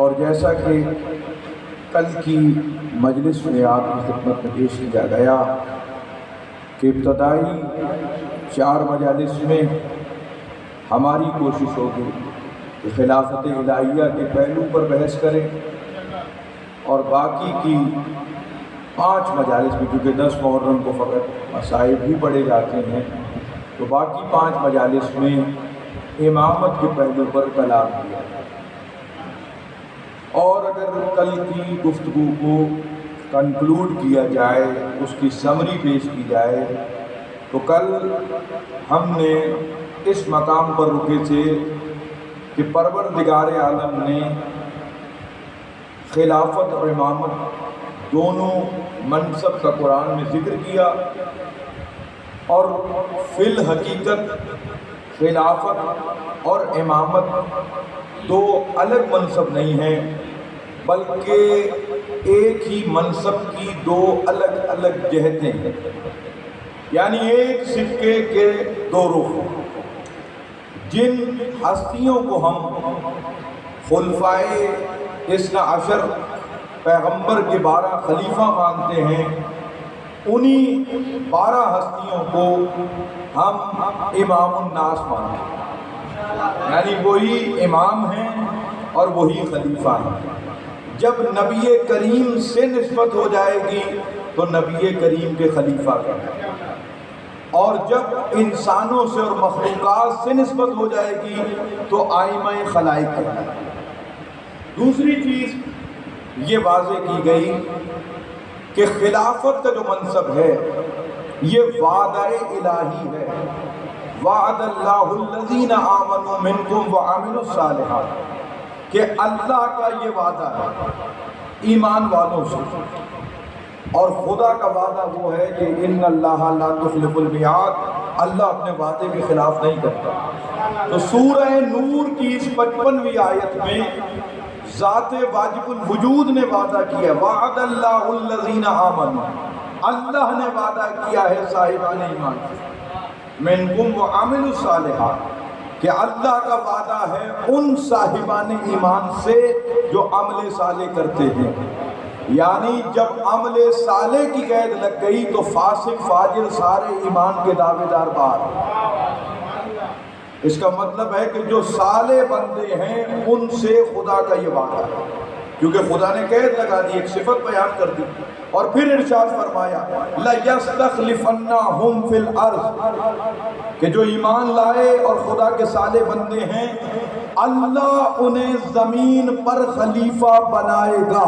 اور جیسا کہ کل کی مجلس میں آپ کی خدمت میں پیش کیا گیا کہ ابتدائی 4 مجالس میں ہماری کوشش ہوگی کہ خلافت الہیہ کے پہلو پر بحث کریں، اور باقی کی 5 مجالس میں، کیونکہ 10 محرم کو فقط مسائل بھی پڑھے جاتے ہیں، تو باقی 5 مجالس میں امامت کے پہلو پر کلام کیا جائے۔ اور اگر کل کی گفتگو کو کنکلوڈ کیا جائے، اس کی سمری پیش کی جائے، تو کل ہم نے اس مقام پر رکے تھے کہ پروردگار عالم نے خلافت اور امامت دونوں منصب کا قرآن میں ذکر کیا، اور فی الحقیقت خلافت اور امامت 2 الگ منصب نہیں ہیں، بلکہ ایک ہی منصب کی 2 الگ الگ جہتیں ہیں، یعنی ایک سکے کے 2 رخ۔ جن ہستیوں کو ہم خلفائے 12 پیغمبر کے 12 خلیفہ مانتے ہیں، انہی 12 ہستیوں کو ہم امام الناس مانتے ہیں، یعنی وہی امام ہیں اور وہی خلیفہ ہیں۔ جب نبی کریم سے نسبت ہو جائے گی تو نبی کریم کے خلیفہ کہتے ہیں، اور جب انسانوں سے اور مخلوقات سے نسبت ہو جائے گی تو آئمہ خلائق کہتے ہیں۔ دوسری چیز یہ واضح کی گئی کہ خلافت کا جو منصب ہے یہ وعدہ الہی ہے، وعد اللہ الذین آمنوا منکم وعملوا الصالحات، کہ اللہ کا یہ وعدہ ہے ایمان والوں سے، اور خدا کا وعدہ وہ ہے کہ ان اللہ لا تخلف المیعاد، اللہ اپنے وعدے کے خلاف نہیں کرتا۔ تو سورہ نور کی اس 55ویں آیت میں ذات واجب الوجود نے وعدہ کیا، وعد اللہ الذین آمنوا، اللہ نے وعدہ کیا ہے صاحبان ایمان منکم وعملوا الصالحات، کہ اللہ کا وعدہ ہے ان صاحبان ایمان سے جو عمل صالح کرتے ہیں۔ یعنی جب عمل صالح کی قید لگ گئی تو فاسق فاجر سارے ایمان کے دعوے دار باہر۔ اس کا مطلب ہے کہ جو صالح بندے ہیں ان سے خدا کا یہ وعدہ ہے، کیونکہ خدا نے قید لگا دی، ایک صفت بیان کر دی، اور پھر ارشاد فرمایا لَيَسْتَخْلِفَنَّهُمْ فِي الْأَرْضِ، کہ جو ایمان لائے اور خدا کے صالح بندے ہیں اللہ انہیں زمین پر خلیفہ بنائے گا۔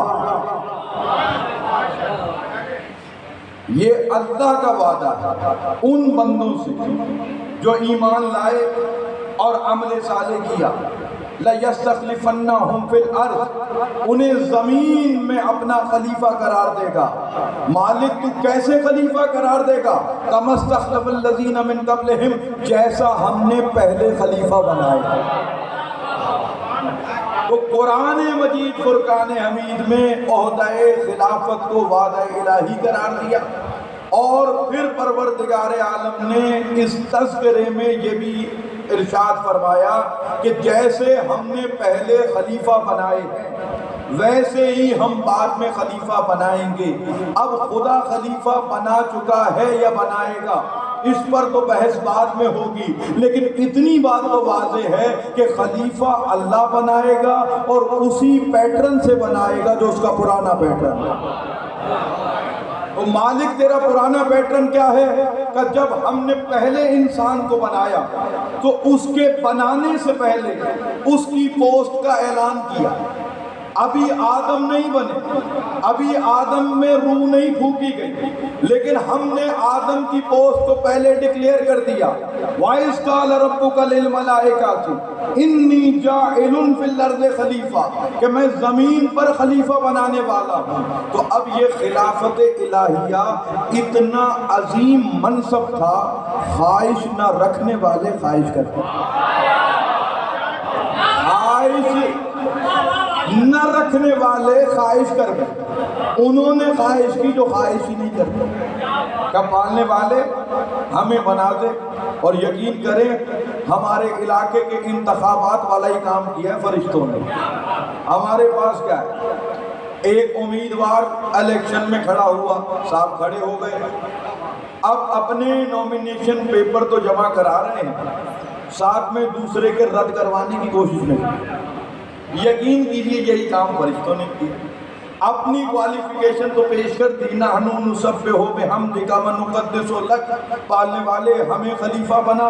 یہ اللہ کا وعدہ ہے ان بندوں سے جو ایمان لائے اور عمل صالح کیا، لَيَسْتَخْلِفَنَّهُمْ فِي الْأَرْضِ، انہیں زمین میں اپنا خلیفہ قرار دے گا۔ مالک تو کیسے خلیفہ قرار دے گا؟ كَمَا اسْتَخْلَفَ الَّذِينَ مِن قَبْلِهِمْ، جیسا ہم نے پہلے خلیفہ بنائے۔ تو قرآن مجید فرقان حمید میں عہدہ خلافت کو وعدہ الہی قرار دیا، اور پھر پروردگار عالم نے اس تذکرے میں یہ بھی ارشاد فرمایا کہ جیسے ہم نے پہلے خلیفہ بنائے ہیں ویسے ہی ہم بعد میں خلیفہ بنائیں گے۔ اب خدا خلیفہ بنا چکا ہے یا بنائے گا اس پر تو بحث بعد میں ہوگی، لیکن اتنی بات تو واضح ہے کہ خلیفہ اللہ بنائے گا اور اسی پیٹرن سے بنائے گا جو اس کا پرانا پیٹرن ہے۔ تو مالک تیرا پرانا پیٹرن کیا ہے کہ جب ہم نے پہلے انسان کو بنایا تو اس کے بنانے سے پہلے اس کی پوسٹ کا اعلان کیا۔ ابھی آدم نہیں بنے، ابھی آدم میں روح نہیں پھونکی گئی، لیکن ہم نے آدم کی پوسٹ کو پہلے ڈکلیئر کر دیا۔ وَإِذْ قَالَ رَبُّكَ لِلْمَلَائِكَةِ إِنِّي جَاعِلٌ فِي الْأَرْضِ خَلِيفَةً، کہ میں زمین پر خلیفہ بنانے والا ہوں۔ تو اب یہ خلافت الہیہ اتنا عظیم منصب تھا، خواہش نہ رکھنے والے خواہش کرتے، خواہش نہ رکھنے والے خواہش کر گئے، انہوں نے خواہش کی جو خواہش ہی نہیں کرتے۔ کیا پالنے والے ہمیں بنا دے، اور یقین کریں ہمارے علاقے کے انتخابات والا ہی کام کیا ہے فرشتوں نے۔ ہمارے پاس کیا ہے؟ ایک امیدوار الیکشن میں کھڑا ہوا، صاحب کھڑے ہو گئے، اب اپنے نومینیشن پیپر تو جمع کرا رہے ہیں، ساتھ میں دوسرے کے رد کروانے کی کوشش نہیں۔ یقین کیجیے یہی کام فرشتوں نے کیا۔ اپنی کوالیفیکیشن تو پیش کر دی، نحن نسبح بحمدک ونقدس لک، پالنے والے ہمیں خلیفہ بنا،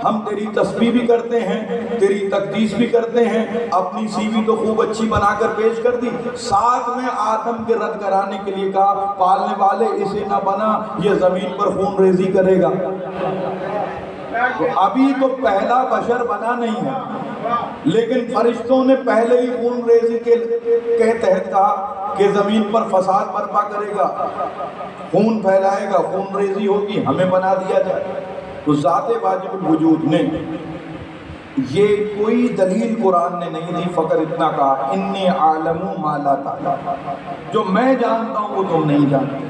ہم تیری تسبیح بھی کرتے ہیں، تیری تقدیس بھی کرتے ہیں، اپنی سی وی تو خوب اچھی بنا کر پیش کر دی، ساتھ میں آدم کے رد کرانے کے لیے کہا پالنے والے اسے نہ بنا، یہ زمین پر خون ریزی کرے گا۔ ابھی تو پہلا بشر بنا نہیں ہے، لیکن فرشتوں نے پہلے ہی خون ریزی کے تحت کہا کہ زمین پر فساد برپا کرے گا، خون پھیلائے گا، خون ریزی ہوگی، ہمیں بنا دیا جائے۔ تو ذات واجب الوجود نے یہ کوئی دلیل قرآن نے نہیں دی، فقط اتنا کہا انی اعلم ما لا تعلمون، جو میں جانتا ہوں وہ تم نہیں جانتے۔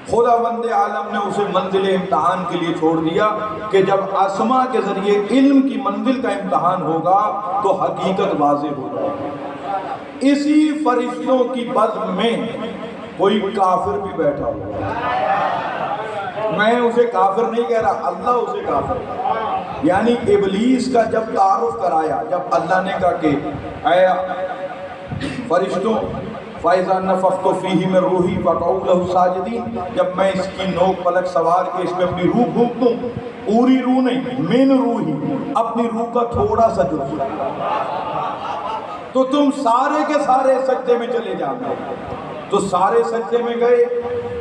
خداوند عالم نے اسے منزل امتحان کے لیے چھوڑ دیا کہ جب اسما کے ذریعے علم کی منزل کا امتحان ہوگا تو حقیقت واضح ہو جائے گی۔ اسی فرشتوں کی بزم میں کوئی کافر بھی بیٹھا ہوگا، میں اسے کافر نہیں کہہ رہا، اللہ اسے کافر، یعنی ابلیس کا جب تعارف کرایا، جب اللہ نے کہا کہ اے فرشتوں فَإِذَا نَفَخْتُ فِيهِ مِن رُوحِي فَقَعُوا لَهُ سَاجِدِينَ، جب میں اس کی نوک پلک سوار کے اس میں اپنی روح پھونک دوں، پوری روح نہیں، من روحی، اپنی روح کا تھوڑا سا جزء، تو تم سارے کے سارے سجدے میں چلے جاؤ۔ تو سارے سجدے میں گئے،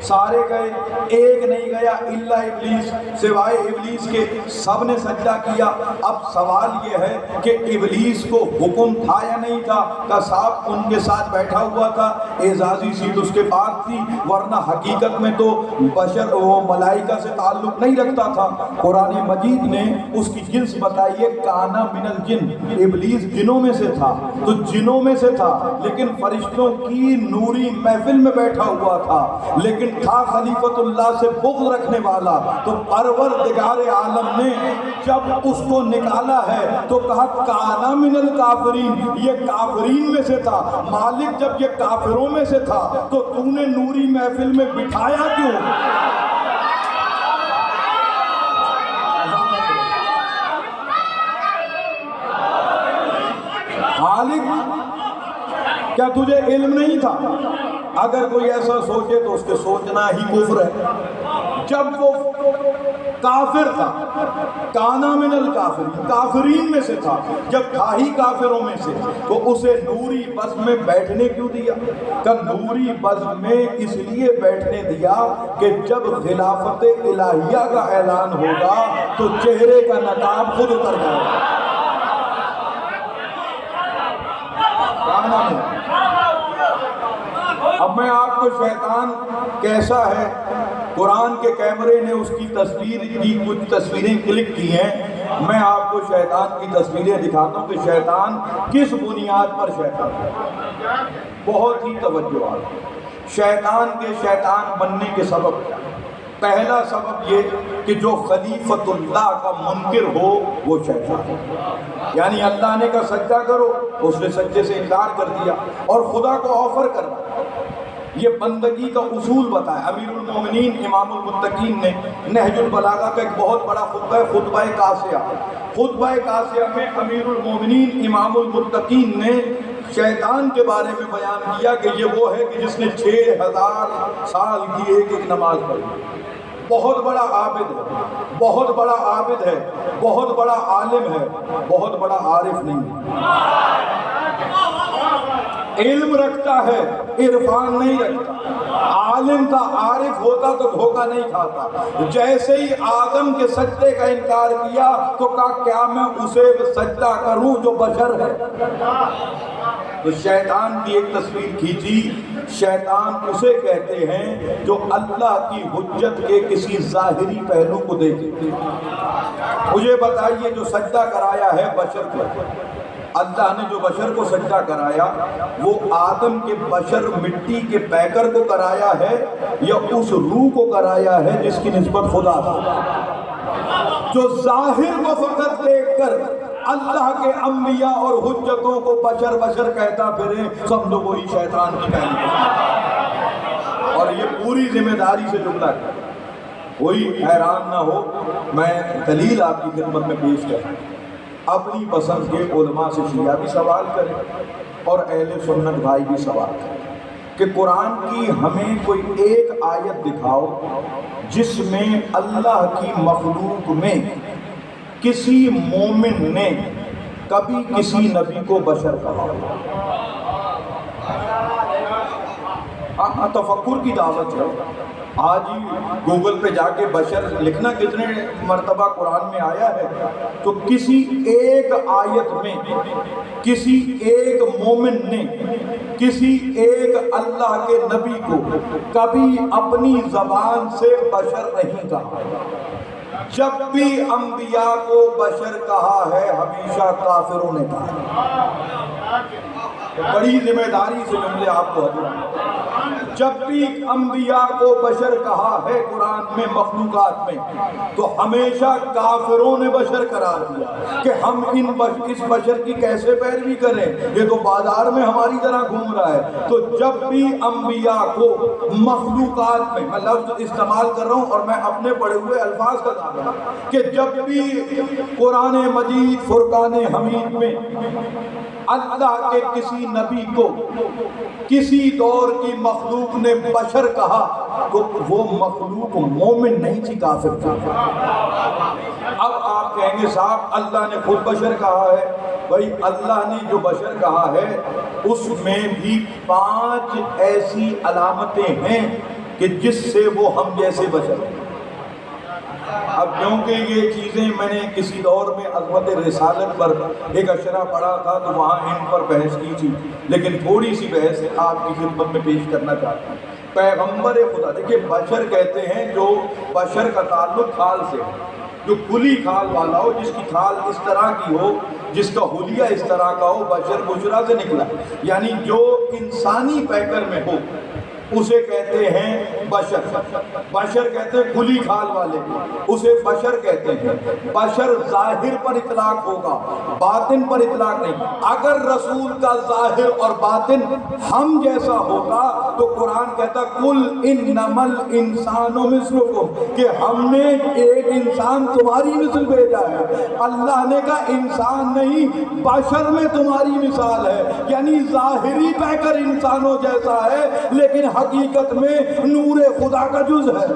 سارے گئے، ایک نہیں گیا الا ابلیس، سوائے ابلیس کے سب نے سجدہ کیا۔ اب سوال یہ ہے کہ ابلیس کو حکم تھا یا نہیں تھا؟ کہ صاحب ان کے ساتھ بیٹھا ہوا تھا، اعزازی سیٹ اس کے پاس تھی، ورنہ حقیقت میں تو بشر وہ ملائکہ سے تعلق نہیں رکھتا تھا۔ قرآن مجید نے اس کی جنس بتائی ہے، کانا من الجن، ابلیس جنوں میں سے تھا، تو جنوں میں سے تھا لیکن فرشتوں کی نوری محفل میں بیٹھا ہوا تھا، لیکن تھا خلیفت اللہ سے بغض رکھنے والا، تو پروردگار عالم نے جب اس کو نکالا ہے تو کہا کانا من الکافرین، یہ کافرین میں سے تھا۔ مالک جب یہ کافروں میں سے تھا تو تو نے نوری محفل میں بٹھایا کیوں؟ مالک کیا تجھے علم نہیں تھا؟ اگر کوئی ایسا سوچے تو اس کے سوچنا ہی کفر ہے۔ جب وہ کافر تھا، کانا من الکافرین، کافرین میں سے تھا، جب تھا ہی کافروں میں سے، تو اسے نوری بزم میں بیٹھنے کیوں دیا؟ کہ نوری بزم میں اس لیے بیٹھنے دیا کہ جب خلافت الہیہ کا اعلان ہوگا تو چہرے کا نقاب خود اتر جائے گا۔ اب میں آپ کو شیطان کیسا ہے، قرآن کے کیمرے نے اس کی تصویر کی کچھ تصویریں کلک کی ہیں، میں آپ کو شیطان کی تصویریں دکھاتا ہوں کہ شیطان کس بنیاد پر شیطان ہے۔ بہت ہی توجہ ہے شیطان کے شیطان بننے کے سبب کیا؟ پہلا سبب یہ کہ جو خلیفت اللہ کا منکر ہو وہ شیطان ہے، یعنی اللہ نے کہا سجدہ کرو، اس نے سجدے سے انکار کر دیا، اور خدا کو آفر کرنا، یہ بندگی کا اصول بتایا۔ امیر المومنین امام المتقین نے نہج البلاغہ کا ایک بہت بڑا خطبہ ہے، خطبہ قاسیہ، خطبہ قاسیہ میں امیر المومنین امام المتقین نے شیطان کے بارے میں بیان کیا کہ یہ وہ ہے کہ جس نے 6000 سال کی ایک ایک نماز پڑھی، بہت بڑا عابد ہے، بہت بڑا عابد ہے، بہت بڑا عالم ہے، بہت بڑا عارف نہیں ہے، علم رکھتا ہے، عرفان نہیں رکھتا، عالم تھا، عارف ہوتا تو دھوکہ نہیں کھاتا۔ جیسے ہی آدم کے سجدے کا انکار کیا تو کہا کیا میں اسے سجدہ کروں جو بشر ہے؟ تو شیطان کی ایک تصویر کھینچی۔ شیطان اسے کہتے ہیں جو اللہ کی حجت کے کسی ظاہری پہلو کو دیکھتے۔ مجھے بتائیے جو سجدہ کرایا ہے بشر کو، اللہ نے جو بشر کو سجدہ کرایا وہ آدم کے بشر مٹی کے پیکر کو کرایا ہے یا اس روح کو کرایا ہے جس کی نسبت خدا تھا؟ جو ظاہر کو فقط دیکھ کر اللہ کے انبیاء اور حجتوں کو بشر بشر کہتا پھرے، سمجھو وہی شیطان کی پہلی، اور یہ پوری ذمہ داری سے جملہ ہے، کوئی حیران نہ ہو۔ میں دلیل آپ کی خدمت میں پیش کروں، اپنی پسند کے علماء سے شیعہ بھی سوال کریں اور اہل سنت بھائی بھی سوال کریں کہ قرآن کی ہمیں کوئی ایک آیت دکھاؤ جس میں اللہ کی مخلوق میں کسی مومن نے کبھی کسی نبی کو بشر کہا۔ تفکر کی دعوت ہے۔ آج ہی گوگل پہ جا کے بشر لکھنا کتنے مرتبہ قرآن میں آیا ہے، تو کسی ایک آیت میں کسی ایک مومن نے کسی ایک اللہ کے نبی کو کبھی اپنی زبان سے بشر نہیں کہا۔ جب بھی انبیاء کو بشر کہا ہے ہمیشہ کافروں نے کہا۔ بڑی ذمہ داری سے جملے آپ کو حضور، جب بھی انبیاء کو بشر کہا ہے قرآن میں مخلوقات میں، تو ہمیشہ کافروں نے بشر قرار دیا کہ ہم اس بشر کی کیسے پیروی کریں، یہ تو بازار میں ہماری طرح گھوم رہا ہے۔ تو جب بھی انبیاء کو مخلوقات میں لفظ استعمال کر رہا ہوں اور میں اپنے پڑھے ہوئے الفاظ کا دعویٰ کہ جب بھی قرآن مجید فرقان حمید میں اللہ کے کسی نبی کو کسی دور کی مخلوق نے بشر کہا تو وہ مخلوق مومن نہیں تھی، کافر تھی۔ اب آپ کہیں گے صاحب اللہ نے خود بشر کہا ہے، بھائی اللہ نے جو بشر کہا ہے اس میں بھی 5 ایسی علامتیں ہیں کہ جس سے وہ ہم جیسے بشر ہیں۔ اب کیونکہ یہ چیزیں میں نے کسی دور میں عظمت رسالت پر ایک اشرہ پڑھا تھا تو وہاں ان پر بحث کی تھی، لیکن تھوڑی سی بحث آپ کی خدمت میں پیش کرنا چاہتا ہوں۔ پیغمبر خدا، دیکھیے بشر کہتے ہیں جو بشر کا تعلق کھال سے، جو کھلی کھال والا ہو، جس کی کھال اس طرح کی ہو، جس کا حلیہ اس طرح کا ہو، بشر بشرا سے نکلا، یعنی جو انسانی پیکر میں ہو اسے کہتے ہیں بشر۔ بشر کہتے ہیں کھلی کھال والے، اسے بشر کہتے ہیں۔ بشر ظاہر پر اطلاق ہوگا، باطن پر اطلاق نہیں۔ اگر رسول کا ظاہر اور باطن ہم جیسا ہوگا تو قرآن کہتا کل انما الانسان مثلکم، کہ ہم نے ایک انسان تمہاری مثل بھیجا ہے۔ اللہ نے کہا انسان نہیں، بشر میں تمہاری مثال ہے، یعنی ظاہری پیکر انسانوں جیسا ہے لیکن حقیقت میں نور خدا کا جز ہے۔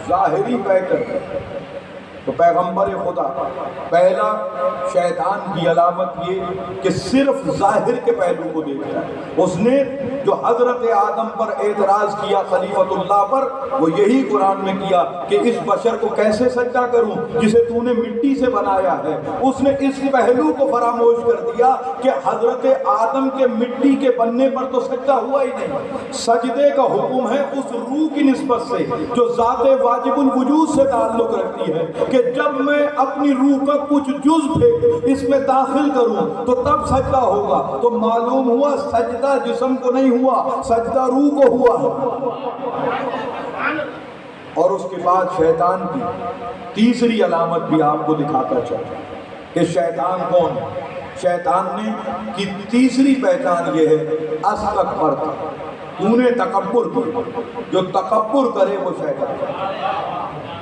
ظاہری پیکر تو پیغمبر خدا، پہلا شیطان کی علامت یہ کہ صرف ظاہر کے پہلو کو دیکھتا ہے۔ اس نے جو حضرت آدم پر اعتراض کیا خلیفۃ اللہ پر، وہ یہی قرآن میں کیا کہ اس بشر کو کیسے سجدہ کروں جسے تو نے مٹی سے بنایا ہے۔ اس نے اس پہلو کو فراموش کر دیا کہ حضرت آدم کے مٹی کے بننے پر تو سجدہ ہوا ہی نہیں، سجدے کا حکم ہے اس روح کی نسبت سے جو ذات واجب الوجود سے تعلق رکھتی ہے، کہ جب میں اپنی روح کا کچھ جز اس میں داخل کروں تو تب سجدہ ہوگا۔ تو معلوم ہوا سجدہ جسم کو نہیں ہوا، سجدہ روح کو ہوا ہے۔ اور اس کے بعد شیطان کی تیسری علامت بھی آپ کو دکھاتا چاہتا کہ شیطان کون ہے۔ شیطان نے کی تیسری پہچان یہ ہے استکبرت، تو نے تکبر کیا، جو تکبر کرے وہ شیطان،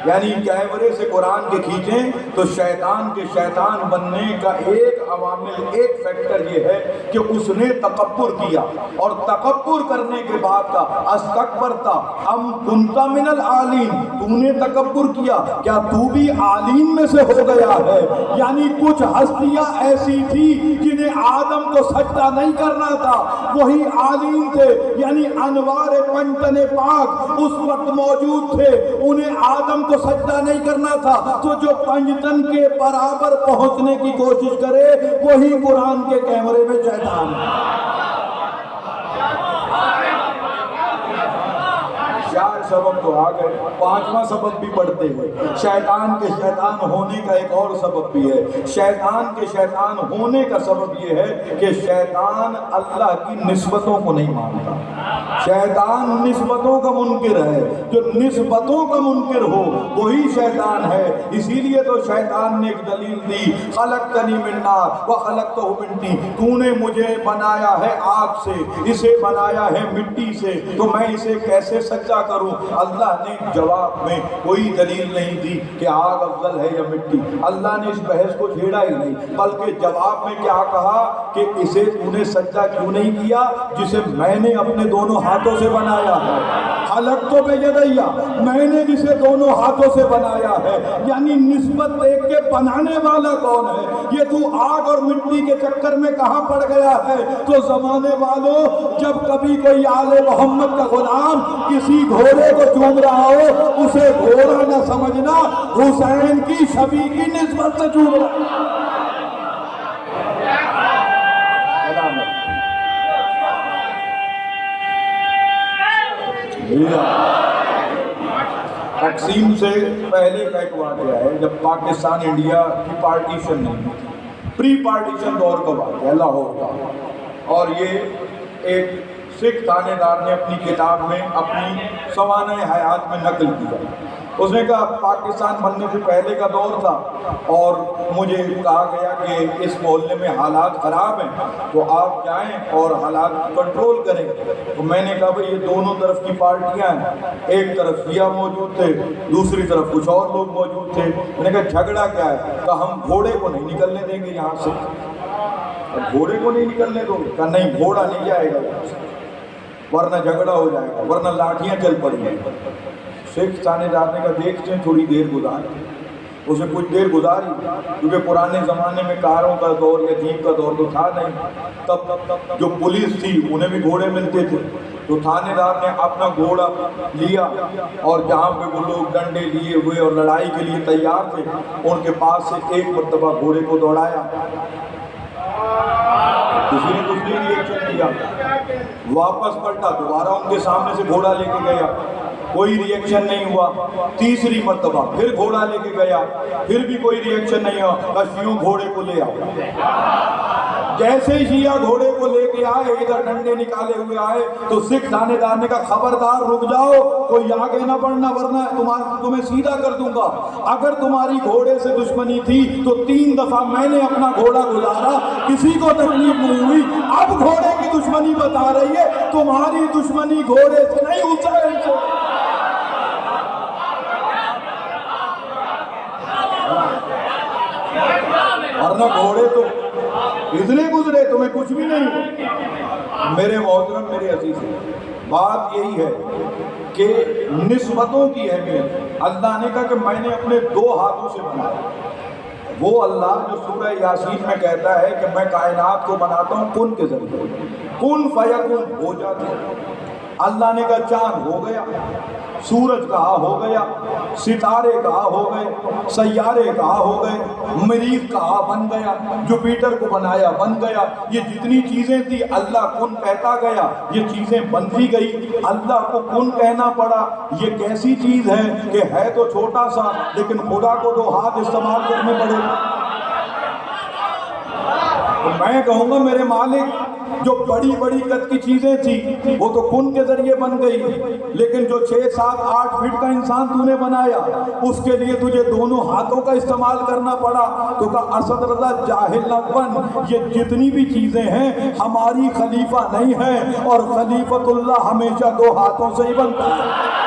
یعنی کیمرے سے قرآن کے کھینچیں تو شیطان کے شیطان بننے کا ایک عوامل، ایک فیکٹر یہ ہے کہ اس نے تکبر کیا، اور تکبر کرنے کے بعد کا استکبرتا ام کنت من العالین، تو نے تکبر کیا، کیا تو بھی عالین میں سے ہو گیا ہے؟ یعنی کچھ ہستیاں ایسی تھی جنہیں آدم کو سجدہ نہیں کرنا تھا، وہی عالین تھے، یعنی انوار پنجتن پاک اس وقت موجود تھے، انہیں آدم کو سجدہ نہیں کرنا تھا۔ تو جو پنجتن کے برابر پہنچنے کی کوشش کرے وہی قرآن کے کیمرے میں شیطان ہے۔ سبب تو آ گئے، پانچواں سبب بھی پڑھتے ہیں۔ شیطان کے شیطان ہونے کا ایک اور سبب بھی ہے۔ شیطان کے شیطان ہونے کا سبب یہ ہے کہ شیطان اللہ کی نسبتوں کو نہیں مانتا۔ شیطان نسبتوں کا منکر ہے، جو نسبتوں کا منکر ہو وہی شیطان ہے۔ اسی لیے تو شیطان نے ایک دلیل دی، خلقتنی من نار وخلقتہ من طین، تو نے مجھے بنایا ہے آگ سے، اسے بنایا ہے مٹی سے، تو میں اسے کیسے سجدہ کروں؟ اللہ نے جواب میں کوئی دلیل نہیں دی کہ آگ افضل ہے یا مٹی۔ اللہ نے اس بحث کو چھیڑا ہی نہیں، بلکہ جواب میں کیا کہا کہ اسے تو نے سجدہ کیوں نہیں کیا جسے میں نے اپنے دونوں ہاتھوں سے بنایا ہے؟ خلقت بیدیا، میں نے جسے دونوں ہاتھوں سے بنایا ہے، یعنی نسبت دیکھ کے بنانے والا کون ہے؟ یہ تو آگ اور مٹی کے چکر میں کہاں پڑ گیا ہے؟ تو زمانے والوں، جب کبھی کوئی آل محمد کا غلام کسی گھوڑے کو چوم رہا ہو، اسے گھوڑا نہ سمجھنا، حسین کی شبیہ کی نسبت سے چوم رہا۔ تقسیم سے پہلے کا ایک واقعہ ہے، جب پاکستان انڈیا کی پارٹیشن نہیں تھی، پری پارٹیشن دور کا واقعہ لاہور کا، اور یہ ایک سکھ تھانے دار نے اپنی کتاب میں اپنی سوانح حیات میں نقل کیا۔ اس نے کہا پاکستان بننے سے پہلے کا دور تھا اور مجھے کہا گیا کہ اس محلے میں حالات خراب ہیں تو آپ جائیں اور حالات کنٹرول کریں۔ تو میں نے کہا بھئی یہ دونوں طرف کی پارٹیاں ہیں، ایک طرف شیعہ موجود تھے، دوسری طرف کچھ اور لوگ موجود تھے۔ میں نے کہا جھگڑا کیا ہے؟ کہا ہم گھوڑے کو نہیں نکلنے دیں گے یہاں سے۔ گھوڑے کو نہیں نکلنے دو گے؟ کہا نہیں، گھوڑا نہیں جائے گا یہاں سے، ورنہ جھگڑا ہو جائے گا، ورنہ لاٹھیاں چل پڑیں گی۔ سکھ تھانے دار نے کہا دیکھتے ہیں تھوڑی دیر گزار۔ اس نے کچھ دیر گزاری، کیونکہ پرانے زمانے میں کاروں کا دور یا جیپ کا دور تو تھا نہیں، تب جو پولیس تھی انہیں بھی گھوڑے ملتے تھے۔ تو تھانے دار نے اپنا گھوڑا لیا اور جہاں پہ وہ لوگ ڈنڈے لیے ہوئے اور لڑائی کے لیے تیار تھے، ان کے پاس سے ایک مرتبہ گھوڑے کو دوڑایا، کسی نے کچھ نہیں ریئیکشن کیا، واپس پلٹا، دوبارہ ان کے سامنے سے گھوڑا لے کے گیا، کوئی ریئیکشن نہیں ہوا۔ تیسری مرتبہ پھر گھوڑا لے کے گیا، پھر بھی کوئی ریئیکشن نہیں ہوا۔ شیعوں گھوڑے کو لے آؤ۔ جیسے شیعہ گھوڑے کو لے کے آئے، ادھر ڈنڈے نکالے ہوئے آئے، تو سکھ تھانے دار نے کہا خبردار رک جاؤ، کوئی آگے نہ بڑھنا ورنہ تمہیں سیدھا کر دوں گا۔ اگر تمہاری گھوڑے سے دشمنی تھی تو 3 دفعہ میں نے اپنا گھوڑا گزارا، کسی کو تکلیف نہیں ہوئی، اب گھوڑے کی دشمنی بتا رہی ہے، تمہاری دشمنی گھوڑے سے نہیں، حسین سے۔ ورنہ گھوڑے تو اتنے گزرے، تمہیں کچھ بھی نہیں۔ میرے محترم، میرے عزیز، بات یہی ہے کہ نسبتوں کی اہمیت۔ اللہ نے کہا کہ میں نے اپنے 2 ہاتھوں سے بنایا۔ وہ اللہ جو سورہ یاسین میں کہتا ہے کہ میں کائنات کو بناتا ہوں کن کے ذریعے، کن فیکن ہو جاتا ہے۔ اللہ نے کہا چاند ہو گیا، سورج کہا ہو گیا، ستارے کہا ہو گئے، سیارے کہا ہو گئے، مریخ کہا بن گیا، جوپیٹر کو بنایا بن گیا۔ یہ جتنی چیزیں تھی اللہ کن کہتا گیا، یہ چیزیں بنتی گئی، اللہ کو کن کہنا پڑا۔ یہ کیسی چیز ہے کہ ہے تو چھوٹا سا لیکن خدا کو 2 ہاتھ استعمال کرنے پڑے۔ تو میں کہوں گا میرے مالک، جو بڑی بڑی قد کی چیزیں تھی وہ تو کن کے ذریعے بن گئی، لیکن جو 6, 7, 8 فٹ کا انسان تو نے بنایا، اس کے لیے تجھے دونوں ہاتھوں کا استعمال کرنا پڑا۔ تو کہا اسد رضا جاہل نہ بن، یہ جتنی بھی چیزیں ہیں ہماری خلیفہ نہیں ہیں، اور خلیفۃ اللہ ہمیشہ 2 ہاتھوں سے ہی بنتا ہے۔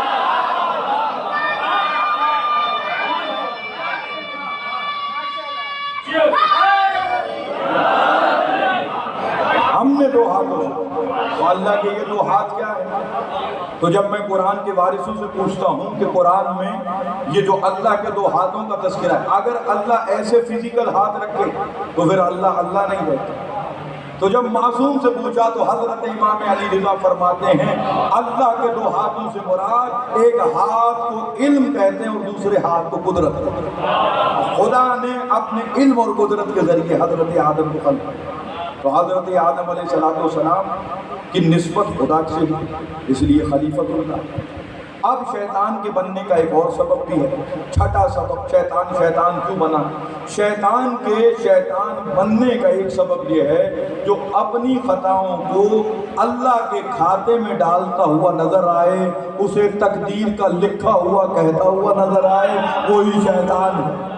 ہم نے 2 ہاتھوں سے، تو اللہ کے یہ 2 ہاتھ کیا ہے؟ تو جب میں قرآن کے وارثوں سے پوچھتا ہوں کہ قرآن میں یہ جو اللہ کے 2 ہاتھوں کا تذکرہ ہے، اگر اللہ ایسے فزیکل ہاتھ رکھے تو پھر اللہ اللہ نہیں رہتا۔ تو جب معصوم سے پوچھا تو حضرت امام علی رضا فرماتے ہیں اللہ کے 2 ہاتھوں سے مراد ایک ہاتھ کو علم کہتے ہیں اور دوسرے ہاتھ کو قدرت کہتے ہیں۔ خدا نے اپنے علم اور قدرت کے ذریعے حضرت آدم کو خلق کیا۔ تو حضرت آدم علیہ السلام کی نسبت خدا سے، اس لیے خلیفۃ اللہ۔ اب شیطان کے بننے کا ایک اور سبب بھی ہے، چھٹا سبب شیطان کیوں بنا؟ شیطان بننے کا ایک سبب یہ ہے جو اپنی خطاؤں کو اللہ کے کھاتے میں ڈالتا ہوا نظر آئے، اسے تقدیر کا لکھا ہوا کہتا ہوا نظر آئے، وہی شیطان ہے۔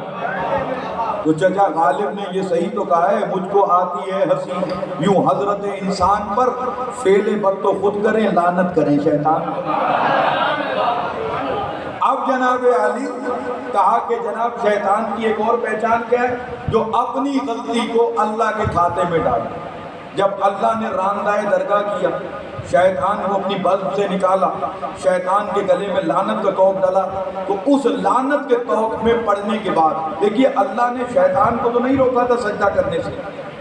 تو چچا غالب نے یہ صحیح تو کہا ہے، مجھ کو آتی ہے ہنسی یوں حضرت انسان پر، فعل بد تو خود کریں لعنت کریں شیطان۔ اب جناب علی کہا کہ جناب شیطان کی ایک اور پہچان کیا ہے؟ جو اپنی غلطی کو اللہ کے کھاتے میں ڈالا۔ جب اللہ نے راندائے درگاہ کیا، شیطان کو اپنی بزم سے نکالا، شیطان کے گلے میں لعنت کا طوق ڈالا، تو اس لعنت کے طوق میں پڑنے کے بعد دیکھیے اللہ نے شیطان کو تو نہیں روکا تھا سجدہ کرنے سے۔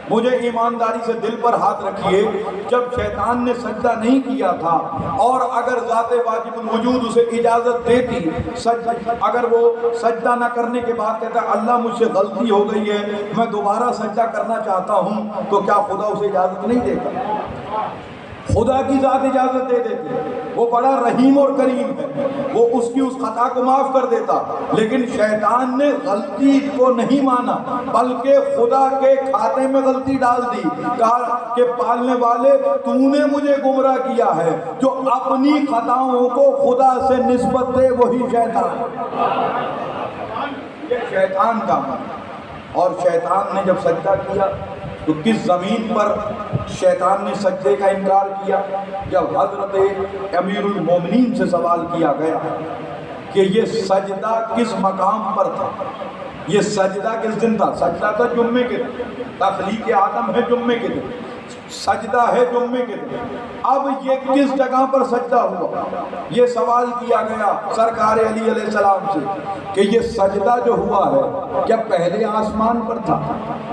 مجھے ایمانداری سے دل پر ہاتھ رکھیے، جب شیطان نے سجدہ نہیں کیا تھا اور اگر ذات واجب الوجود اسے اجازت دیتی، اگر وہ سجدہ نہ کرنے کے بعد کہتا اللہ مجھ سے غلطی ہو گئی ہے میں دوبارہ سجدہ کرنا چاہتا ہوں، تو کیا خدا اسے اجازت نہیں دیتا؟ خدا کی ذات اجازت دے دیتے، وہ بڑا رحیم اور کریم ہے، وہ اس کی اس خطا کو معاف کر دیتا۔ لیکن شیطان نے غلطی کو نہیں مانا، بلکہ خدا کے کھاتے میں غلطی ڈال دی، کہا کہ پالنے والے تو نے مجھے گمراہ کیا ہے، جو اپنی خطاؤں کو خدا سے نسبت دے وہی شیطان۔ یہ شیطان کا عمل۔ اور شیطان نے جب سجدہ کیا تو کس زمین پر شیطان نے سجدے کا انکار کیا؟ جب حضرت امیر المومنین سے سوال کیا گیا کہ یہ سجدہ کس مقام پر تھا، یہ سجدہ کس دن تھا؟ سجدہ تھا جمعے کے دن، تخلیق آدم ہے جمعے کے دن، سجدہ ہے جمعے کے دن، اب یہ کس جگہ پر سجدہ ہوا؟ یہ سوال کیا گیا سرکار علی علیہ السلام سے کہ یہ سجدہ جو ہوا ہے کیا پہلے آسمان پر تھا،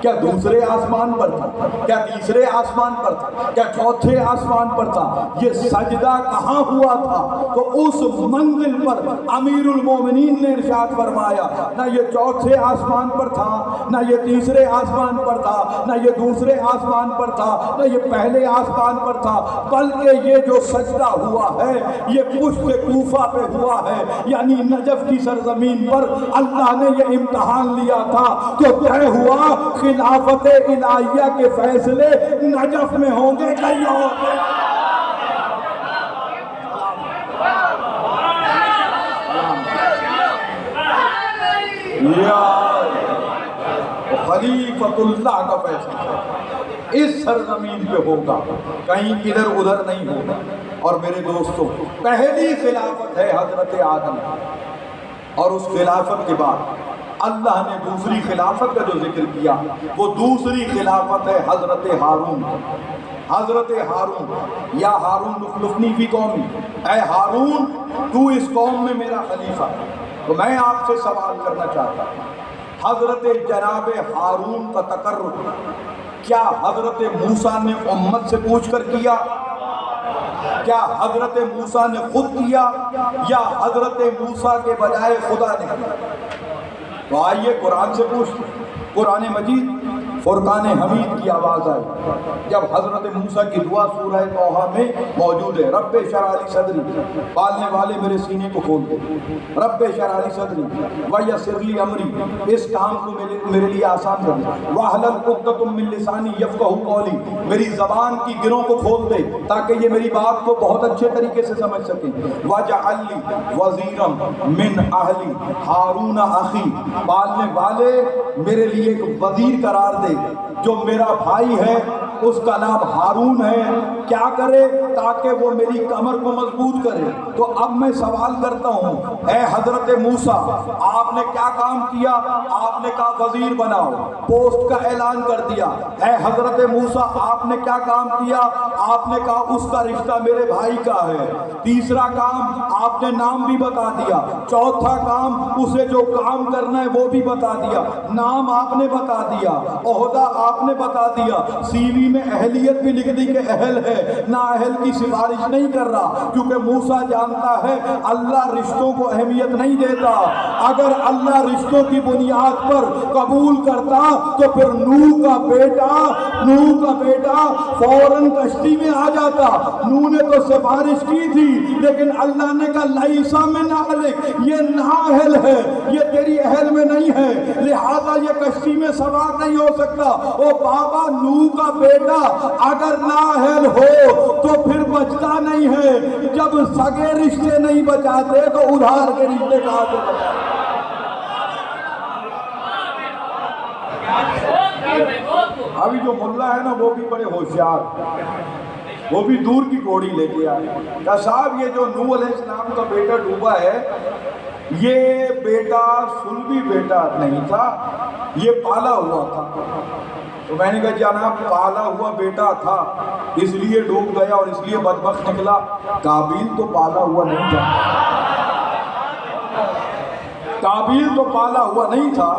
کیا دوسرے آسمان پر تھا، کیا تیسرے آسمان پر تھا، کیا چوتھے آسمان پر تھا؟ یہ سجدہ کہاں ہوا تھا؟ تو اس منزل پر امیر المومنین نے ارشاد فرمایا نہ یہ چوتھے آسمان پر تھا، نہ یہ تیسرے آسمان پر تھا، نہ یہ دوسرے آسمان پر تھا، نہ یہ پہلے آسمان پر تھا، بلکہ یہ جو سجدہ ہوا ہے یہ پشت کوفہ پہ ہوا ہے، یعنی نجف کی سرزمین پر اللہ نے یہ امتحان لیا تھا کہ طے ہوا خلافت الہیہ کے فیصلے نجف میں ہوں گے کہیں اور۔ خلیفۃ اللہ کا فیصلہ اس سرزمین پہ ہوگا، کہیں ادھر ادھر نہیں ہوگا۔ اور میرے دوستوں پہلی خلافت ہے حضرت آدم، اور اس خلافت کے بعد اللہ نے دوسری خلافت کا جو ذکر کیا وہ دوسری خلافت ہے حضرت ہارون۔ حضرت ہارون، یا ہارون اخلفنی فی قومی، اے ہارون تو اس قوم میں میرا خلیفہ۔ تو میں آپ سے سوال کرنا چاہتا ہوں، حضرت جناب ہارون کا تقرر کیا حضرت موسیٰ نے امت سے پوچھ کر کیا؟ کیا حضرت موسیٰ نے خود کیا یا حضرت موسیٰ کے بجائے خدا نے کیا؟ تو آئیے قرآن سے پوچھتے، قرآن مجید فرقان حمید کی آواز آئی جب حضرت موسیٰ کی دعا سورہ طٰہٰ میں موجود ہے، رب اشرح لی صدری، پالنے والے میرے سینے کو کھول دے، رب اشرح لی صدری ویسر لی امری، اس کام کو میرے لیے آسان کر دے، واحلل عقدۃ من لسانی یفقہوا قولی، میری زبان کی گروں کو کھول دے تاکہ یہ میری بات کو بہت اچھے طریقے سے سمجھ سکیں، واجعل لی وزیرا من اہلی ہارون اخی، پالنے والے میرے لیے ایک وزیر قرار دے جو میرا بھائی ہے، اس کا نام ہارون ہے، کیا کرے تاکہ وہ میری کمر کو مضبوط کرے۔ تو اب میں سوال کرتا ہوں، اے حضرت موسیٰ آپ نے کیا کام کیا؟ آپ نے کہا وزیر بناؤ، پوسٹ کا اعلان کر دیا۔ اے حضرت موسیٰ آپ نے کیا کام کیا؟ آپ نے کہا اس کا رشتہ میرے بھائی کا ہے۔ تیسرا کام آپ نے نام بھی بتا دیا، چوتھا کام اسے جو کام کرنا ہے وہ بھی بتا دیا، نام آپ نے بتا دیا، عہدہ آپ نے بتا دیا، سی وی میں اہلیت بھی لکھ دی کہ اہل ہے، نا اہل کی سفارش نہیں کر رہا، کیونکہ موسیٰ جانتا ہے اللہ رشتوں کو اہمیت نہیں دیتا۔ اگر اللہ رشتوں کی بنیاد پر قبول کرتا تو پھر نوح کا بیٹا فوراً کشتی میں آ جاتا۔ نوح نے تو سفارش کی تھی، لیکن اللہ نے کہا لیسا من اہلک، یہ نااہل ہے، یہ تیری اہل میں نہیں ہے، لہذا یہ کشتی میں سوار نہیں ہو سکتا۔ او بابا، نوح کا بیٹا اگر نااہل ہو تو پھر بچتا نہیں ہے۔ جب سگے رشتے نہیں بچاتے تو ادھار کے رشتے کہاں سے بچاتے؟ ابھی جو ملا ہے نا وہ بھی بڑے ہوشیار، وہ بھی دور کی گھوڑی لے کے آئے، کہا صاحب یہ جو نوح علیہ السلام کا بیٹا ڈوبا ہے، یہ بیٹا سلبی بیٹا نہیں تھا، یہ پالا ہوا تھا۔ تو میں نے کہا جناب پالا ہوا بیٹا تھا اس لیے ڈوب گیا اور اس لیے بدبخت نکلا، قابیل تو پالا ہوا نہیں تھا، قابیل تو پالا ہوا نہیں تھا،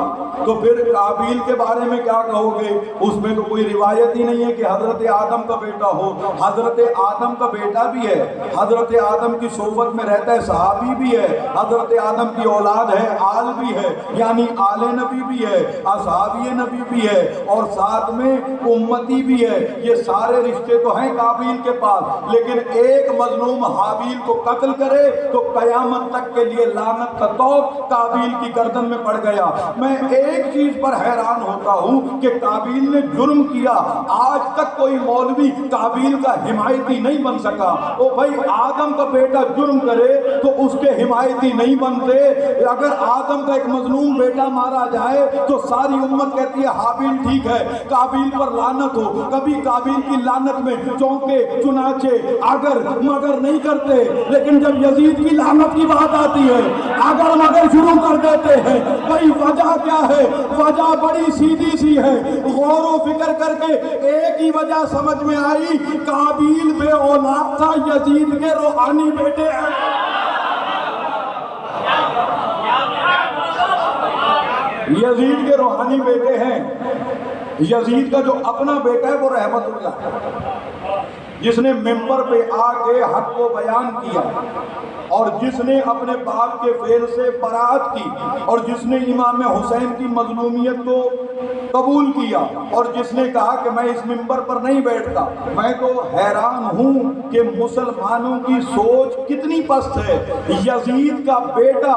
تو پھر قابیل کے بارے میں کیا کہو گے؟ اس میں تو کوئی روایت ہی نہیں ہے کہ حضرت آدم کا بیٹا ہو۔ حضرت آدم کا بیٹا بھی ہے، حضرت آدم کی صحبت میں رہتا ہے، صحابی بھی ہے، حضرت آدم کی اولاد ہے، آل بھی ہے، یعنی آل نبی بھی ہے، اصحابی نبی بھی ہے، اور ساتھ میں امتی بھی ہے۔ یہ سارے رشتے تو ہیں قابیل کے پاس، لیکن ایک مظلوم حابیل کو قتل کرے تو قیامت تک کے لیے لعنت کا طوق قابیل کی گردن میں پڑ گیا۔ میں ایک چیز پر حیران ہوتا ہوں کہ قابیل نے جرم کیا، آج تک کوئی مولوی قابیل کا حمایتی نہیں بن سکا۔ او بھائی، آدم کا بیٹا جرم کرے تو اس کے حمایتی نہیں بنتے۔ اگر آدم کا ایک مظلوم بیٹا مارا جائے تو ساری امت کہتی ہے حابیل ٹھیک ہے، قابیل پر لعنت ہو۔ کبھی قابیل کی لعنت میں چونکے چنانچہ اگر مگر نہیں کرتے، لیکن جب یزید کی لعنت کی بات آتی ہے اگر مگر شروع کر دیتے ہیں۔ بھائی وجہ کیا ہے؟ وجہ بڑی سیدھی سی ہے، غور و فکر کر کے ایک ہی وجہ سمجھ میں آئی، قابیل بے اولاد تھا، یزید کے روحانی بیٹے ہیں۔ یزید کے روحانی بیٹے ہیں۔ یزید کا جو اپنا بیٹا ہے وہ رحمت اللہ، جس نے ممبر پہ آ کے حق کو بیان کیا، اور جس نے اپنے باپ کے فعل سے برات کی، اور جس نے امام حسین کی مظلومیت کو قبول کیا، اور جس نے کہا کہ میں اس ممبر پر نہیں بیٹھتا۔ میں تو حیران ہوں کہ مسلمانوں کی سوچ کتنی پست ہے۔ یزید کا بیٹا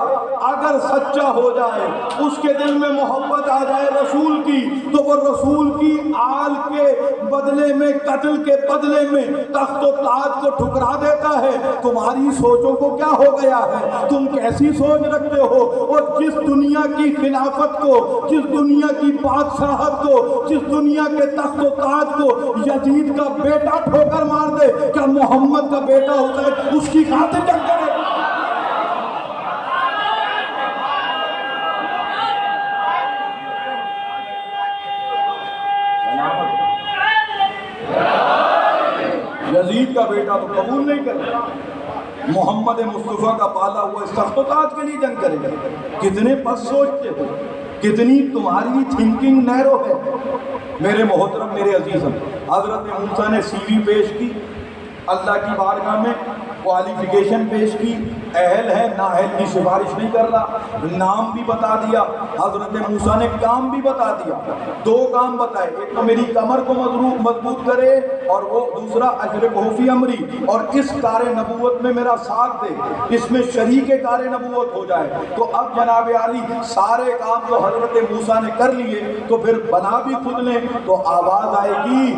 اگر سچا ہو جائے، اس کے دل میں محبت آ جائے رسول کی، تو وہ رسول کی آل کے بدلے میں، قتل کے بدلے میں تخت و تاج کو ٹھکرا دیتا ہے۔ تمہاری سوچوں کو کیا ہو گیا ہے؟ تم کیسی سوچ رکھتے ہو؟ اور جس دنیا کی خلافت کو، جس دنیا کی بادشاہت کو، جس دنیا کے تخت و تاج کو یزید کا بیٹا ٹھوکر مار دے، کیا محمد کا بیٹا ہوتا ہے اس کی خاطر جنگ کرے؟ یزید کا بیٹا تو قبول نہیں کرتا، محمد مصطفیٰ کا پالا ہوا اس تخت و تاج کے لیے جنگ کرے گا۔ کتنے پس سوچتے ہو، کتنی تمہاری تھنکنگ نیرو ہے۔ میرے محترم، میرے عزیزم، حضرت موسیٰ نے سی وی پیش کی، اللہ کی بارگاہ میں کوالیفیکیشن پیش کی، اہل ہے نااہل کی سفارش نہیں کر رہا، نام بھی بتا دیا۔ حضرت موسیٰ نے کام بھی بتا دیا، دو کام بتائے، ایک تو میری کمر کو مضبوط کرے، اور وہ دوسرا اجر کہفی امری، اور اس کار نبوت میں میرا ساتھ دے، اس میں شریک کار نبوت ہو جائے۔ تو اب جناب عالی سارے کام تو حضرت موسیٰ نے کر لیے، تو پھر بنا بھی خود لیں تو آواز آئے گی،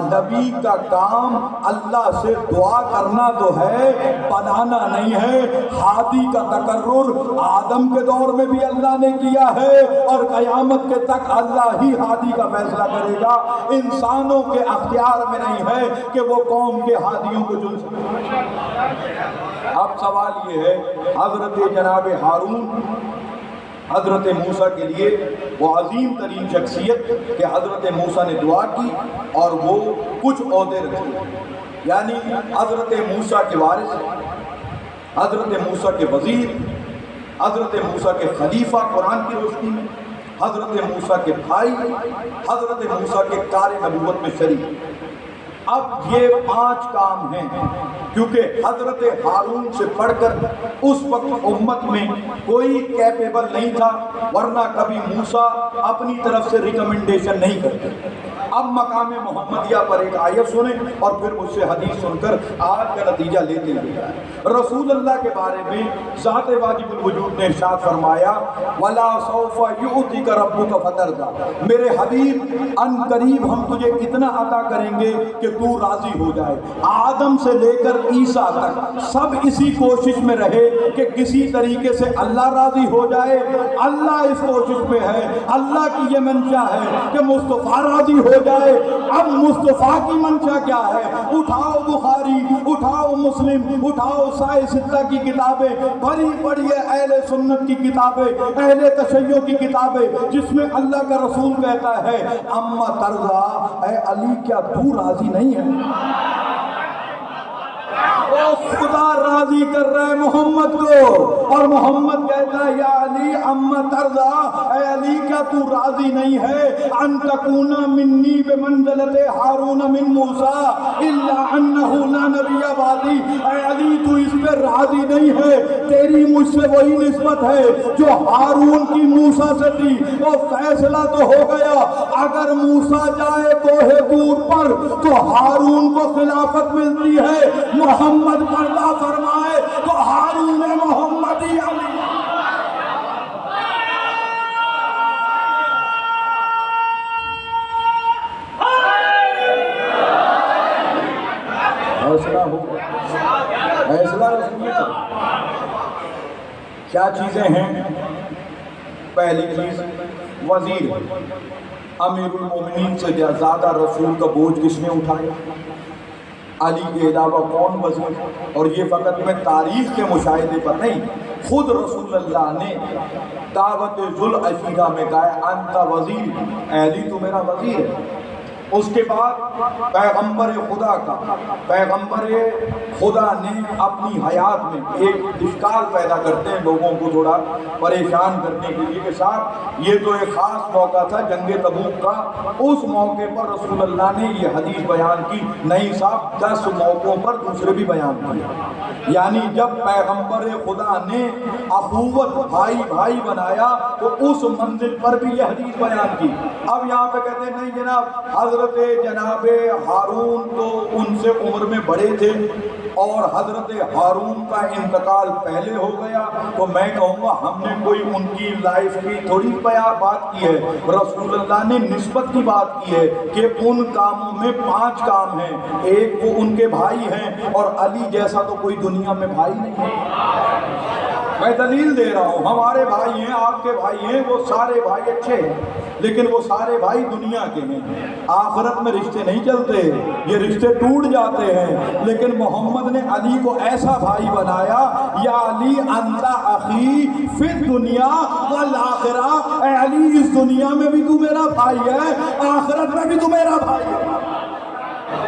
نبی کا کام اللہ سے دعا کرنا تو ہے، بنانا نہیں ہے۔ ہادی کا تقرر آدم کے دور میں بھی اللہ نے کیا ہے، اور قیامت کے تک اللہ ہی ہادی کا فیصلہ کرے گا۔ انسانوں کے اختیار میں نہیں ہے کہ وہ قوم کے ہادیوں کو چن سکے۔ اب سوال یہ ہے، حضرت جناب ہارون حضرت موسیٰ کے لیے وہ عظیم ترین شخصیت کہ حضرت موسیٰ نے دعا کی اور وہ کچھ عہدے رکھے، یعنی حضرت موسیٰ کے وارث، حضرت موسیٰ کے وزیر، حضرت موسیٰ کے خلیفہ قرآن کی روشنی میں، حضرت موسیٰ کے بھائی، حضرت موسیٰ کے کار نبوت میں شریک۔ اب یہ 5 کام ہیں، کیونکہ حضرت ہارون سے پڑھ کر اس وقت امت میں کوئی کیپیبل نہیں تھا، ورنہ کبھی موسیٰ اپنی طرف سے ریکمنڈیشن نہیں کرتے۔ اب مقام محمدیہ پر ایک آیت سنیں اور پھر مجھ سے حدیث سن کر آج کا نتیجہ لیتے ہیں۔ رسول اللہ کے بارے میں ذات واجب الوجود نے ارشاد فرمایا وَلَا سَوْفَ يُؤْتِكَ رَبُّكَ فَتَرْضَىٰ، میرے حبیب ان قریب ہم تجھے اتنا عطا کریں گے کہ تو راضی ہو جائے۔ آدم سے لے کر عیسیٰ تک سب اسی کوشش میں رہے کہ کسی طریقے سے اللہ راضی ہو جائے۔ اللہ اس کوشش میں ہے، اللہ کی یہ منشا ہے کہ مصطفیٰ راضی ہو جائے۔ اب مصطفیٰ کی منشا کیا ہے؟ اٹھاؤ بخاری، اٹھاؤ مسلم، اٹھاؤ سائے ستہ کی کتابیں، بڑی بڑی اہل سنت کی کتابیں، اہل تشیع کی کتابیں، جس میں اللہ کا رسول کہتا ہے اما ترضا، اے علی کیا تو راضی نہیں ہے؟ وہ خدا راضی کر رہا ہے محمد کو، اور محمد کہتا ہے یا علی اما ترضا، اے علی کیا تو راضی نہیں ہے ان تکون منی بمنزلت ہارون من موسیٰ الا انہ لا نبی بعدی، اے علی تو اس پہ راضی نہیں ہے، تیری مجھ سے وہی نسبت ہے جو ہارون کی موسیٰ سے تھی۔ وہ فیصلہ تو ہو گیا، اگر موسیٰ جائے کوہ طور پر تو ہارون کو خلافت ملتی ہے، محمد پردہ فرمائے تو ہارون محمدی علی۔ فیصلہ ہو، فیصلہ رسول کا۔ کیا چیزیں ہیں؟ پہلی چیز وزیر، امیر المومنین سے زیادہ رسول کا بوجھ کس نے اٹھایا؟ علی کے علاوہ کون وزیر؟ اور یہ فقط میں تاریخ کے مشاہدے پر نہیں، خود رسول اللہ نے دعوت ذوالعقیدہ میں کہا انت وزیر، اے علی تو میرا وزیر ہے۔ اس کے بعد پیغمبر خدا کا، پیغمبر خدا نے اپنی حیات میں ایک اشکال پیدا کرتے ہیں لوگوں کو تھوڑا پریشان کرنے کے لیے کہ صاحب یہ تو ایک خاص موقع تھا جنگ تبوک کا، اس موقع پر رسول اللہ نے یہ حدیث بیان کی۔ نہیں صاحب، 10 موقعوں پر دوسرے بھی بیان کیے، یعنی جب پیغمبر خدا نے اخوت بھائی بھائی بنایا تو اس منزل پر بھی یہ حدیث بیان کی۔ اب یہاں پہ کہتے ہیں نہیں جناب، حضرت جناب ہارون تو ان سے عمر میں بڑے تھے اور حضرت ہارون کا انتقال پہلے ہو گیا، تو میں کہوں گا ہم نے کوئی ان کی لائف کی تھوڑی بات کی ہے، رسول اللہ نے نسبت کی بات کی ہے کہ ان کاموں میں 5 کام ہیں، ایک وہ ان کے بھائی ہیں، اور علی جیسا تو کوئی دنیا میں بھائی نہیں ہے۔ میں دلیل دے رہا ہوں، ہمارے بھائی ہیں، آپ کے بھائی ہیں، وہ سارے بھائی اچھے ہیں، لیکن وہ سارے بھائی دنیا کے ہیں، آخرت میں رشتے نہیں چلتے، یہ رشتے ٹوٹ جاتے ہیں۔ لیکن محمد نے علی کو ایسا بھائی بنایا، یا علی انت اخی فی الدنیا والآخرہ، اے علی اس دنیا میں بھی تو میرا بھائی ہے، آخرت میں بھی تو میرا بھائی ہے۔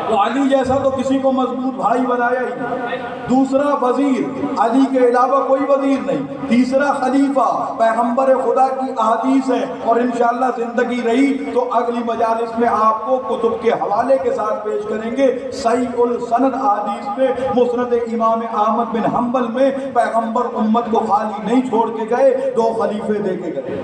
تو علی جیسا تو کسی کو مضبوط بھائی بنایا ہی نہیں۔ دوسرا وزیر، علی کے علاوہ کوئی وزیر نہیں۔ تیسرا خلیفہ، پیغمبر خدا کی احادیث ہے، اور انشاءاللہ زندگی رہی تو اگلی مجالس میں آپ کو کتب کے حوالے کے ساتھ پیش کریں گے۔ صحیح السند احادیث میں مسند امام احمد بن حنبل میں پیغمبر امت کو خالی نہیں چھوڑ کے گئے، 2 خلیفے دے کے گئے۔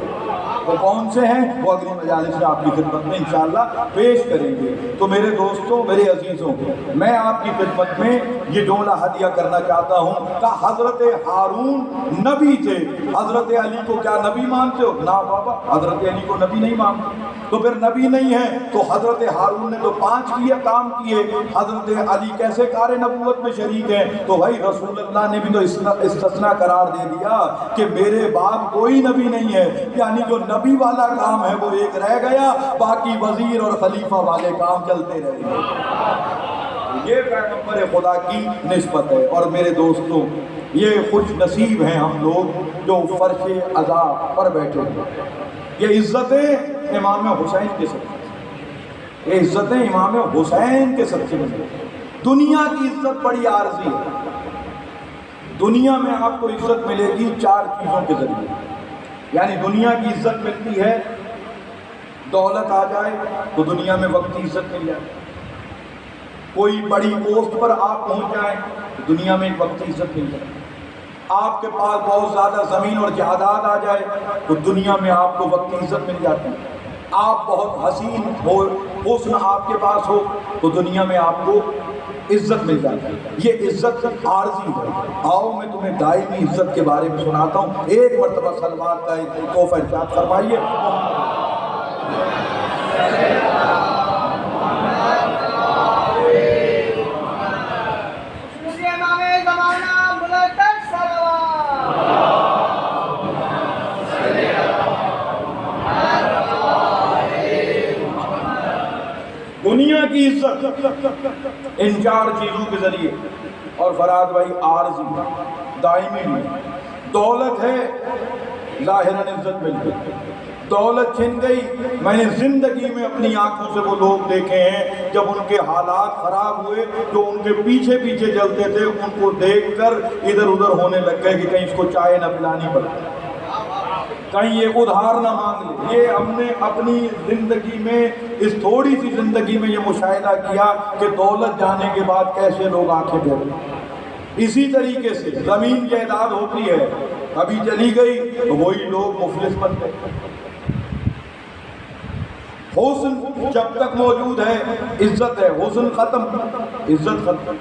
وہ کون سے ہیں وہ اگلی مجالس میں آپ کی خدمت میں انشاءاللہ پیش کریں گے۔ تو میرے دوستوں، میرے عزیزوں، میں آپ کی خدمت میں یہ جملہ ہدیہ کرنا چاہتا ہوں کہ حضرت ہارون نبی تھے، حضرت علی کو کیا نبی مانتے ہو؟ نہ بابا، حضرت علی کو نبی نہیں مانتے، تو پھر نبی نہیں ہے تو حضرت ہارون نے تو 5 کام کیے، حضرت علی کیسے کار نبوت میں شریک ہیں؟ تو بھائی رسول اللہ نے بھی تو استثناء قرار دے دیا کہ میرے بعد کوئی نبی نہیں ہے، یعنی جو نبی والا کام ہے وہ ایک رہ گیا، باقی وزیر اور خلیفہ والے کام چلتے رہے۔ یہ پیغمبر خدا کی نسبت ہے۔ اور میرے دوستوں، یہ خوش نصیب ہیں ہم لوگ جو فرش عزا پر بیٹھے ہیں۔ یہ عزتیں امام حسین کے ساتھ، یہ عزتیں امام حسین کے سب سے ملتی ہیں۔ دنیا کی عزت بڑی عارضی ہے، دنیا میں آپ کو عزت ملے گی 4 چیزوں کے ذریعے، یعنی دنیا کی عزت ملتی ہے دولت آ جائے تو دنیا میں وقتی عزت مل جائے، کوئی بڑی پوسٹ پر آپ پہنچ جائیں تو دنیا میں ایک وقتی عزت مل جائے، آپ کے پاس بہت زیادہ زمین اور جائیداد آ جائے تو دنیا میں آپ کو وقتی عزت مل جاتی ہے، آپ بہت حسین ہو، حسن آپ کے پاس ہو تو دنیا میں آپ کو عزت مل جاتی ہے۔ یہ عزت عارضی ہے۔ آؤ میں تمہیں دائمی عزت کے بارے میں سناتا ہوں۔ ایک مرتبہ سلوات کا ایک تحفہ ارشاد فرمائیے۔ دنیا کی عزت ان چار چیزوں کے ذریعے، اور فراد بھائی عارضی دائمی نہیں۔ دولت ہے، ظاہراً عزت مل گئی، دولت چھن گئی۔ میں نے زندگی میں اپنی آنکھوں سے وہ لوگ دیکھے ہیں جب ان کے حالات خراب ہوئے جو ان کے پیچھے پیچھے چلتے تھے، ان کو دیکھ کر ادھر ادھر ہونے لگ گئے کہ کہیں اس کو چائے نہ پلانی پڑے، کہیں یہ ادھار نہ مانگ لے۔ یہ ہم نے اپنی زندگی میں، اس تھوڑی سی زندگی میں یہ مشاہدہ کیا کہ دولت جانے کے بعد کیسے لوگ آنکھیں پھیرتے۔ اسی طریقے سے زمین جائیداد ہوتی ہے، کبھی چلی گئی تو وہی لوگ مفلس بن گئے۔ حسن جب تک موجود ہے عزت ہے، حسن ختم عزت ختم،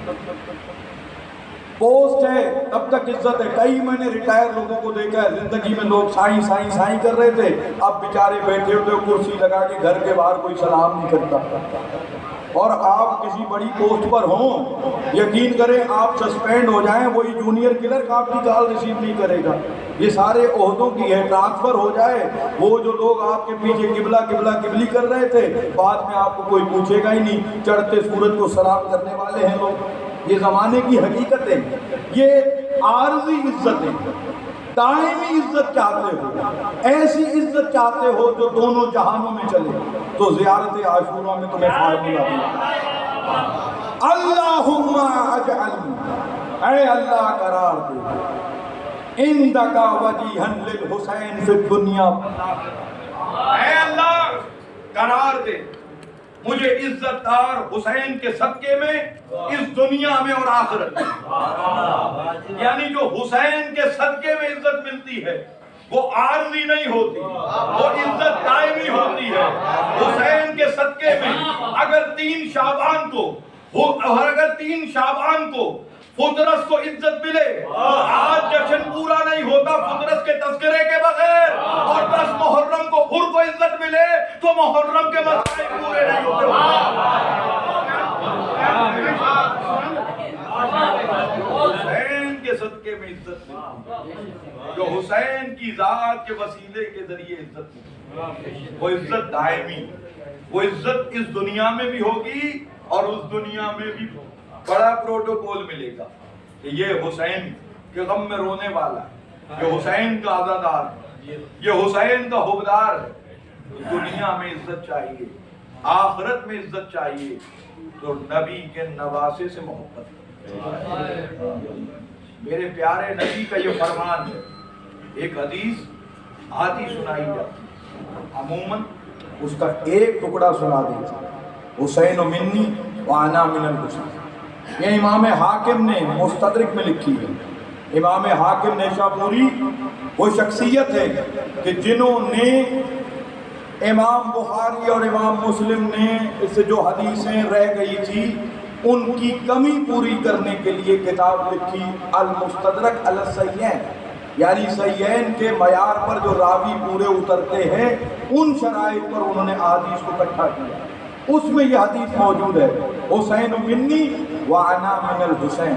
پوسٹ ہے تب تک عزت ہے۔ کئی میں نے ریٹائر لوگوں کو دیکھا ہے، زندگی میں لوگ سائیں سائیں سائیں کر رہے تھے، اب بیچارے بیٹھے ہوتے کرسی لگا کے گھر کے باہر کوئی سلام نہیں کرتا۔ اور آپ کسی بڑی پوسٹ پر ہوں، یقین کریں آپ سسپینڈ ہو جائیں، وہی جونیئر کلرک آپ کی کال ریسیو نہیں کرے گا۔ یہ سارے عہدوں کی ہے، ٹرانسفر ہو جائے، وہ جو لوگ آپ کے پیچھے قبلہ قبلہ قبلی کر رہے تھے بعد میں آپ کو کوئی پوچھے گا ہی نہیں، چڑھتے سورج کو سلام کرنے والے ہیں لوگ۔ یہ زمانے کی حقیقت ہے، یہ عارضی عزت ہے۔ دائمی عزت چاہتے ہو، ایسی عزت چاہتے ہو جو دونوں جہانوں میں چلے، تو زیارت عاشورہ میں تمہیں فارمولہ دیا، اللہم اجعلنی، اے اللہ قرار دے، عندک وجیہا للحسین فی الدنیا، اے اللہ قرار دے مجھے عزت دار حسین کے صدقے میں اس دنیا میں اور آخرت میں۔ یعنی جو حسین کے صدقے میں عزت ملتی ہے وہ عارضی نہیں ہوتی، وہ عزت دائمی ہوتی ہے۔ حسین کے صدقے میں اگر 3 شعبان کو فطرس کو عزت ملے تو آج جشن پورا نہیں ہوتا فطرس کے تذکرے کے بغیر، اور 10 محرم کو حر کو عزت ملے تو محرم کے مسائل پورے نہیں ہوتے۔ حسین کے صدقے میں عزت ملتی، جو حسین کی ذات کے وسیلے کے ذریعے عزت ملتی، وہ عزت دائمی، وہ عزت اس دنیا میں بھی ہوگی اور اس دنیا میں بھی بڑا پروٹوکول ملے گا کہ یہ حسین کے غم میں رونے والا ہے، یہ حسین کا عزادار ہے، یہ حسین کا حبدار ہے۔ دنیا میں عزت چاہیے، آخرت میں عزت چاہیے تو نبی کے نواسے سے محبت۔ میرے پیارے نبی کا یہ فرمان ہے۔ ایک حدیث آدھی سنائی جاتی، عموماً اس کا ایک ٹکڑا سنا دیتا، حسین منی وانا من الحسین۔ یہ امام حاکم نے مستدرک میں لکھی ہے۔ امام حاکم نیشابوری وہ شخصیت ہے کہ جنہوں نے امام بخاری اور امام مسلم نے اس سے جو حدیثیں رہ گئی تھی ان کی کمی پوری کرنے کے لیے کتاب لکھی المستدرک علی الصحیحین، یعنی صحیحین کے معیار پر جو راوی پورے اترتے ہیں ان شرائط پر انہوں نے حدیث کو اکٹھا کیا۔ اس میں یہ حدیث موجود ہے، حسین منی وانا من الحسین۔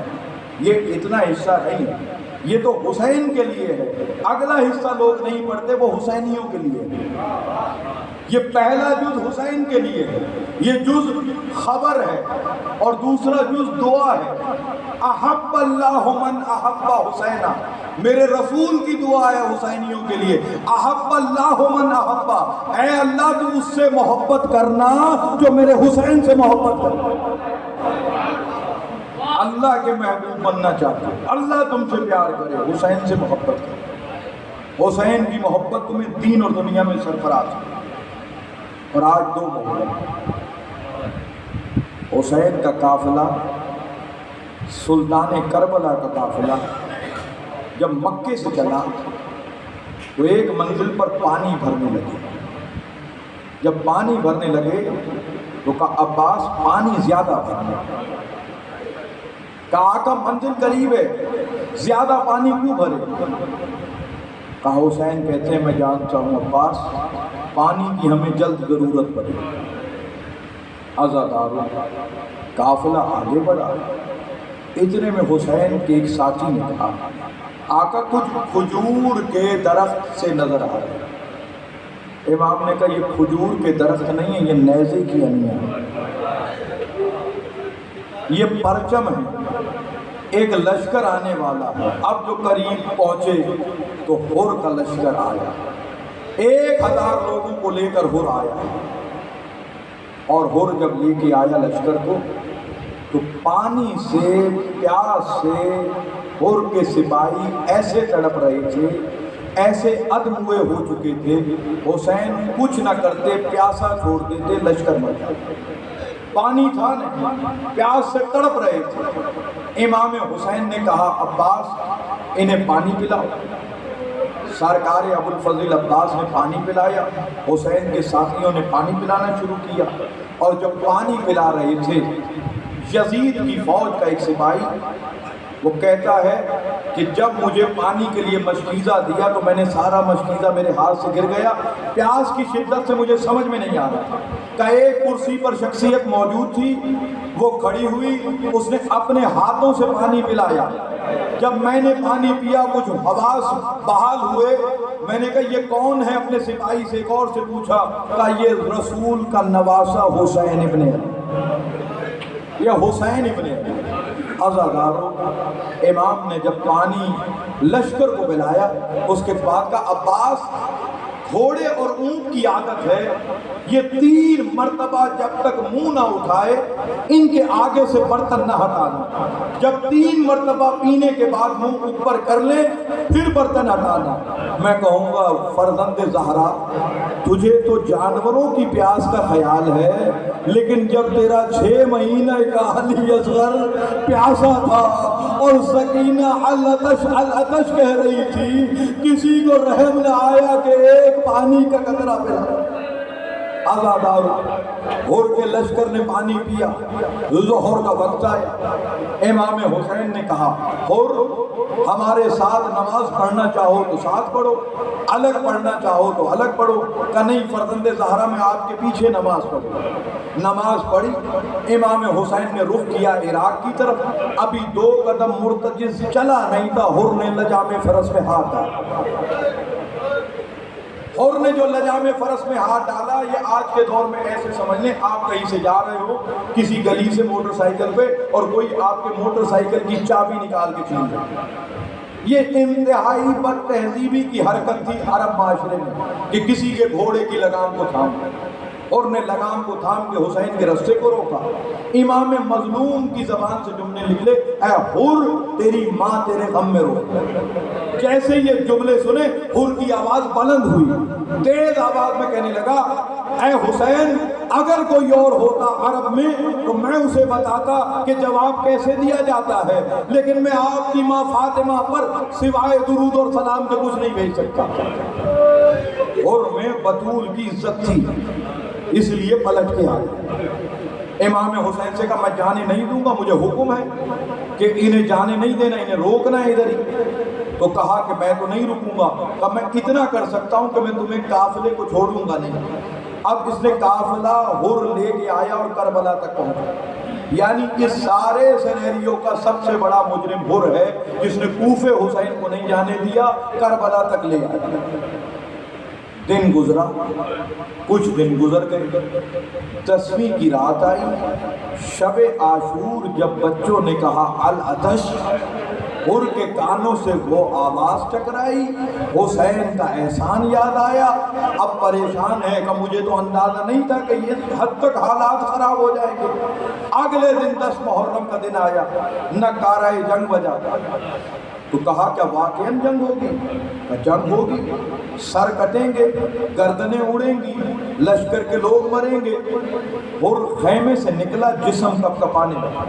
یہ اتنا حصہ نہیں ہے، یہ تو حسین کے لیے ہے، اگلا حصہ لوگ نہیں پڑھتے، وہ حسینیوں کے لیے ہے۔ یہ پہلا جز حسین کے لیے ہے، یہ جز خبر ہے اور دوسرا جز دعا ہے۔ احب اللہ من احب حسینہ، میرے رسول کی دعا ہے حسینیوں کے لیے، احب اللہ من احب، اے اللہ تو اس سے محبت کرنا جو میرے حسین سے محبت کرنا۔ اللہ کے محبوب بننا چاہتے ہیں، اللہ تم سے پیار کرے، حسین سے محبت کرے، حسین کی محبت تمہیں دین اور دنیا میں سرفراز ہے۔ اور آج 2 محرم حسین کا قافلہ، سلطان کربلا کا قافلہ جب مکے سے چلا تو ایک منزل پر پانی بھرنے لگے۔ جب پانی بھرنے لگے تو کہا عباس پانی زیادہ بھرنا، کہا آقا منزل قریب ہے، زیادہ پانی کیوں بھرے؟ کہا حسین کہتے ہیں میں جانتا ہوں عباس پانی کی ہمیں جلد ضرورت پڑے۔ عزادارو قافلہ آگے بڑھا، اتنے میں حسین کے ایک ساتھی نے کہا آقا کچھ کھجور کے درخت سے نظر آ رہے۔ امام نے کہا یہ کھجور کے درخت نہیں ہیں، یہ نیزے کی انیاں ہیں، یہ پرچم ہے، ایک لشکر آنے والا ہے۔ اب جو قریب پہنچے تو ہر کا لشکر آیا، 1000 لوگوں کو لے کر ہر آیا، اور ہر جب لے کے آیا لشکر کو تو پانی سے، پیاس سے ہر کے سپاہی ایسے تڑپ رہے تھے، ایسے ادم ہوئے ہو چکے تھے، حسین کچھ نہ کرتے، پیاسا چھوڑ دیتے، لشکر مر جاتا۔ پانی تھا نہیں، پیاس سے تڑپ رہے تھے۔ امام حسین نے کہا عباس انہیں پانی پلاؤ۔ سرکار ابو الفضل عباس نے پانی پلایا، حسین کے ساتھیوں نے پانی پلانا شروع کیا، اور جب پانی پلا رہے تھے یزید کی فوج کا ایک سپاہی وہ کہتا ہے کہ جب مجھے پانی کے لیے مشکیزہ دیا تو میں نے سارا مشکیزہ میرے ہاتھ سے گر گیا، پیاس کی شدت سے مجھے سمجھ میں نہیں آ رہا کہ ایک کرسی پر شخصیت موجود تھی، وہ کھڑی ہوئی، اس نے اپنے ہاتھوں سے پانی پلایا۔ جب میں نے پانی پیا کچھ حواس بحال ہوئے، میں نے کہا یہ کون ہے؟ اپنے سپاہی سے ایک اور سے پوچھا، کہا یہ رسول کا نواسہ حسین ابن علی، یہ حسین ابن علی۔ عزادارو امام نے جب پانی لشکر کو پلایا اس کے بعد کا عباس گھوڑے اور اونٹ کی عادت ہے، یہ 3 مرتبہ جب تک منہ نہ اٹھائے ان کے آگے سے برتن نہ ہٹانا، جب 3 مرتبہ پینے کے بعد منہ اوپر کر لیں پھر برتن ہٹانا۔ میں کہوں گا فرزند زہرا تجھے تو جانوروں کی پیاس کا خیال ہے، لیکن جب تیرا 6 مہینہ کا علی اصغر پیاسا تھا اور سکینہ العطش العطش کہہ رہی تھی، کسی کو رحم نہ آیا کہ ایک پانی کا قطرہ پلا۔ عزادارو ہر کے لشکر نے پانی پیا، ظہر کا وقت آیا، امام حسین نے کہا ہر ہمارے ساتھ نماز پڑھنا چاہو تو ساتھ پڑھو، الگ پڑھنا چاہو تو الگ پڑھو۔ کہ نہیں فرزند زہرا میں آپ کے پیچھے نماز پڑھوں۔ نماز پڑھی، امام حسین نے رخ کیا عراق کی طرف، ابھی 2 قدم مرتجز چلا نہیں تھا، ہر نے لجام فرس میں ہاتھ ڈالا۔ اور نے جو لجام فرس میں ہاتھ ڈالا، یہ آج کے دور میں ایسے سمجھ لیں آپ کہیں سے جا رہے ہو کسی گلی سے موٹر سائیکل پہ اور کوئی آپ کے موٹر سائیکل کی چابی نکال کے چھین لے۔ یہ انتہائی بد تہذیبی کی حرکت تھی عرب معاشرے میں کہ کسی کے گھوڑے کی لگام کو تھام، اور نے لگام کو تھام کے حسین کے رستے کو روکا۔ امام مظلوم کی زبان سے جملے نکلے، اے حر تیری ماں تیرے غم میں رو۔ جیسے یہ جملے سنے حر کی آواز بلند ہوئی، تیز آواز میں کہنے لگا اے حسین اگر کوئی اور ہوتا عرب میں تو میں اسے بتاتا کہ جواب کیسے دیا جاتا ہے، لیکن میں آپ کی ماں فاطمہ پر سوائے درود اور سلام کے کچھ نہیں بھیج سکتا۔ اور میں بطول کی عزت تھی اس لیے پلٹ کے آیا۔ امام حسین سے کہا میں جانے نہیں دوں گا، مجھے حکم ہے کہ انہیں جانے نہیں دینا، انہیں روکنا ہے ادھر ہی۔ تو کہا کہ میں تو نہیں رکوں گا، کہا میں اتنا کر سکتا ہوں کہ میں تمہیں قافلے کو چھوڑوں گا نہیں۔ اب اس نے قافلہ ہر لے کے آیا اور کربلا تک پہنچا، یعنی اس سارے سینیریو کا سب سے بڑا مجرم ہر ہے جس نے کوفے حسین کو نہیں جانے دیا، کربلا تک لے آیا۔ دن گزرا، کچھ دن گزر گئے، 10ویں کی رات آئی، شب عاشور جب بچوں نے کہا العطش، ہر کے کانوں سے وہ آواز ٹکرائی، حسین کا احسان یاد آیا، اب پریشان ہے کہ مجھے تو اندازہ نہیں تھا کہ یہ حد تک حالات خراب ہو جائیں گے۔ اگلے دن 10 محرم کا دن آیا، نعرہ جنگ بجا، تو کہا کیا واقعاً جنگ ہوگی؟ جنگ ہوگی، سر کٹیں گے، گردنیں اڑیں گی، لشکر کے لوگ مریں گے۔ اور خیمے سے نکلا، جسم کپ کپانے لگا۔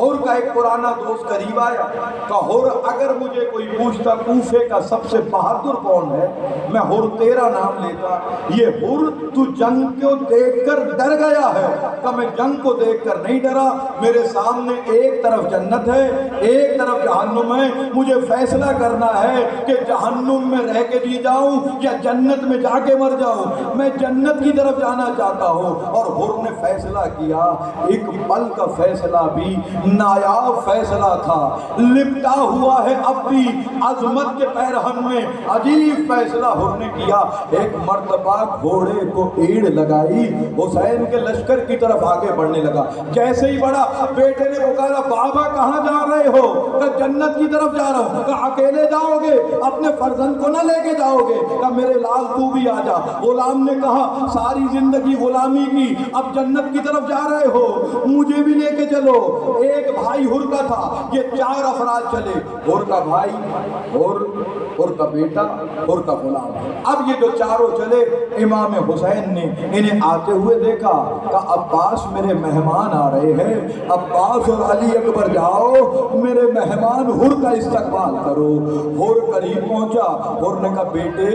حر کا ایک پرانا دوست قریب آیا، کہا حر اگر مجھے کوئی پوچھتا کوفے کا سب سے بہادر کون ہے، میں حر تیرا نام لیتا۔ یہ حر تو جنگ کو دیکھ کر ڈر گیا ہے۔ کہ میں جنگ کو دیکھ کر نہیں ڈرا، میرے سامنے ایک طرف جنت ہے، ایک طرف جہنم ہے، مجھے فیصلہ کرنا ہے کہ جہنم میں رہ کے جی جاؤں یا جنت میں جا کے مر جاؤں۔ میں جنت کی طرف جانا چاہتا ہوں۔ اور حر نے فیصلہ کیا، ایک پل کا فیصلہ بھی نایاب فیصلہ تھا، لپٹا ہوا ہے اب بھی عظمت کے پیرہن میں۔ عجیب فیصلہ حر نے کیا، ایک مرتبہ گھوڑے کو ایڑ لگائی، حسین کے لشکر کی طرف آگے بڑھنے لگا۔ جیسے ہی بڑھا، بیٹے نے پکارا بابا کہاں جا رہے ہو؟ کہ جنت کی طرف جا رہا ہوں۔ کہ اکیلے جاؤ گے؟ اپنے فرزند کو نہ لے کے جاؤ گے؟ کہ میرے لال تو بھی آ جا۔ غلام نے کہا ساری زندگی غلامی کی، اب جنت کی طرف جا رہے ہو، مجھے بھی لے کے چلو۔ ایک بھائی حر کا تھا، یہ 4 افراد چلے، حر کا بھائی، حر کا بیٹا، حر کا غلام۔ اب یہ جو چاروں چلے، امام حسین نے انہیں آتے ہوئے دیکھا، کہا عباس میرے مہمان آ رہے ہیں، عباس اور علی اکبر جاؤ میرے مہمان حر کا استقبال کرو۔ حر قریب پہنچا، حر نے کہا بیٹے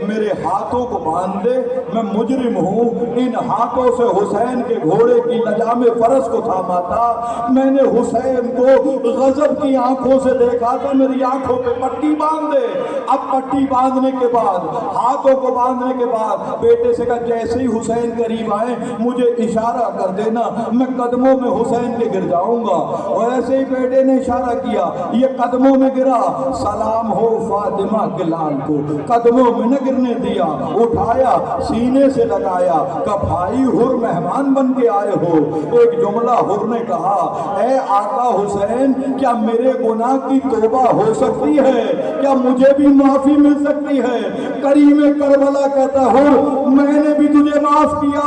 میرے ہاتھوں کو باندھ دے، میں مجرم ہوں، ان ہاتھوں سے حسین کے گھوڑے کی لجام فرس کو تھاما تھا، میں نے حسین کو غضب کی آنکھوں سے دیکھا تھا، میری آنکھوں پہ پٹی باندھ دے۔ اب پٹی باندھنے کے بعد، ہاتھوں کو باندھنے کے بعد بیٹے سے کہا جیسے ہی حسین قریب آئے مجھے اشارہ کر دینا، میں قدموں میں حسین کے گر جاؤں گا۔ اور ایسے ہی بیٹے نے اشارہ کیا، یہ قدموں میں گرا، سلام ہو فاطمہ کے لال کو، قدموں میں نہ گرنے دیا، اٹھایا سینے سے لگایا، کہ بھائی حر مہمان بن کے آئے ہو۔ ایک جملہ حر نے کہا، اے آقا حسین کیا میرے گناہ کی توبہ ہو سکتی ہے؟ کیا مجھے بھی معافی مل سکتی ہے؟ کریم کربلا کہتا حر میں نے بھی تجھے معاف کیا،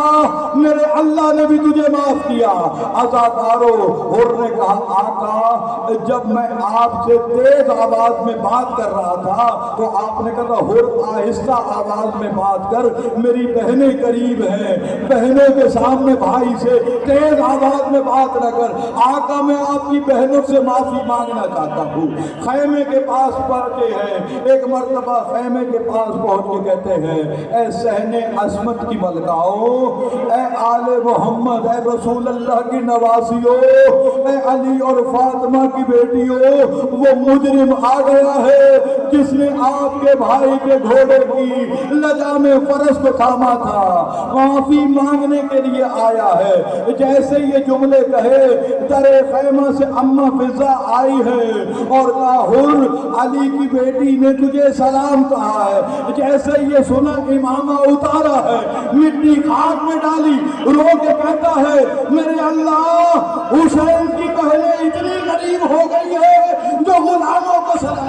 میرے اللہ نے بھی تجھے معاف کیا۔ عزادارو، حر نے کہا آقا جب میں آپ سے تیز آواز میں بات کر رہا تھا تو آپ نے کہا حر آہستہ آواز میں بات کر، میری بہنیں قریب ہیں، بہنوں کے سامنے بھائی سے تیز آواز میں بات نہ کر۔ آقا میں آپ کی بہنوں سے معافی مانگنا چاہتا ہوں۔ خیمے کے پاس پہنچے ہیں، ایک مرتبہ خیمے کے پاس پہنچ کے کہتے ہیں اے صحن عظمت کی ملکاؤں، اے آل محمد، اے رسول اللہ کی نوازیوں، اے علی اور فاطمہ کی بیٹیوں، وہ مجرم آ گیا ہے جس نے آپ کے بھائی کے گھوڑے کی لجام فرس کو تھاما تھا، معافی مانگنے کے لیے آیا ہے۔ جیسے یہ جملے کہے در خیمہ سے اماں فضا آئی ہے اور کہا حر علی کی بیٹی نے تجھے سلام کہا ہے۔ جیسے یہ سنا امامہ اتارا ہے، مٹی خاک میں ڈالی، رو کے کہتا ہے میرے اللہ حسین کی بہنیں اتنی غریب ہو گئی ہے جو غلاموں کو سلام۔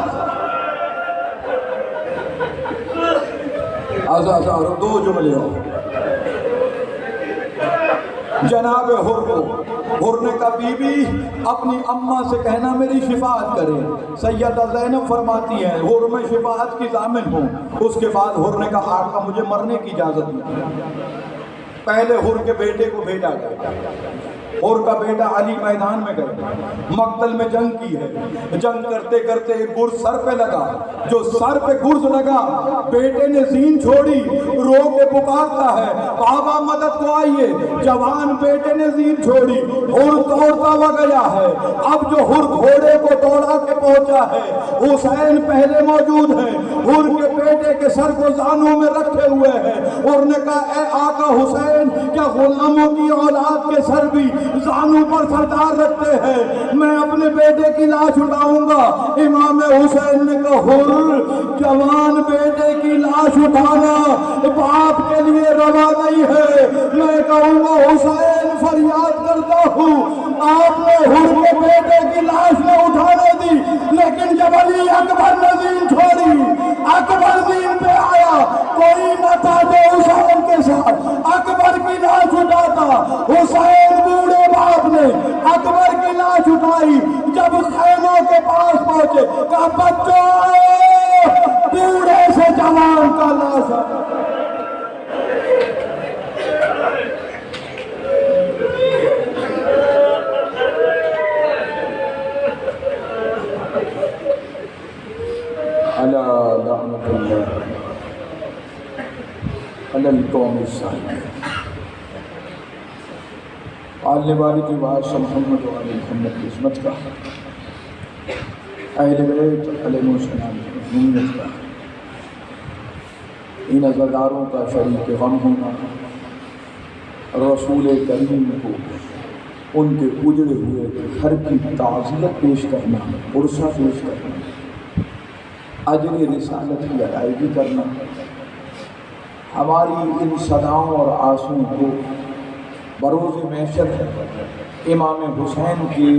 دو جملے ہو جناب حر کو، حر نے کہا بی بی اپنی اماں سے کہنا میری شفاعت کرے۔ سیدہ زینب فرماتی ہیں حر میں شفاعت کی ضامن ہوں۔ اس کے بعد حر نے کہا آقا مجھے مرنے کی اجازت نہیں۔ پہلے حر کے بیٹے کو بھیجا گیا، حر کا بیٹا علی میدان میں گئے، مقتل میں جنگ کی ہے، جنگ کرتے کرتے ایک گرز سر پہ لگا، جو سر پہ گرز لگا بیٹے نے زین چھوڑی، رو کے پکارتا ہے بابا مدد کو آئیے، جوان بیٹے نے زین چھوڑی، حر دوڑتا ہوا گیا ہے۔ اب جو حر گھوڑے کو دوڑا کے پہنچا ہے، حسین پہلے موجود ہے، حر کے بیٹے کے سر کو زانوں میں رکھے ہوئے ہیں۔ حر نے کہا اے آقا حسین کیا غلاموں کی اولاد کے سر بھی زانوں پر سردار رکھتے ہیں؟ میں اپنے بیٹے کی لاش اٹھاؤں گا۔ امام حسین نے کہا حر جوان بیٹے کی لاش اٹھانا باپ کے لیے روا نہیں ہے، میں کہوں گا حسین فریاد کرتا ہوں آپ نے حر کے بیٹے کی لاش نہ اٹھانے دی، لیکن جب علی اکبر نے زین چھوڑی، اکبر زین پہ آیا، کوئی نہ تھا جو حسین کے ساتھ اکبر کی لاش اٹھاتا۔ حسین بوڑھے باپ نے اکبر کی لاش اٹھائی، جب خیموں کے پاس پہنچے فوج کا بچوں بوڑھے سے جوان کا لاشا علی لعنت اللہ علی القوم الظالمین. آلنے والی کی بات محمد و آل محمد کی عظمت کا، اہل بیت علیہ السلام کی محنت کا، ان عزاداروں کا شریک غم ہونا، رسول کریم کو ان کے اجڑے ہوئے گھر کی تعزیت پیش کرنا، عرصہ پیش کرنا، اجر رسالت کی ادائیگی کرنا، ہماری ان صداؤں اور آنسوؤں کو بروز محشر امام حسین کے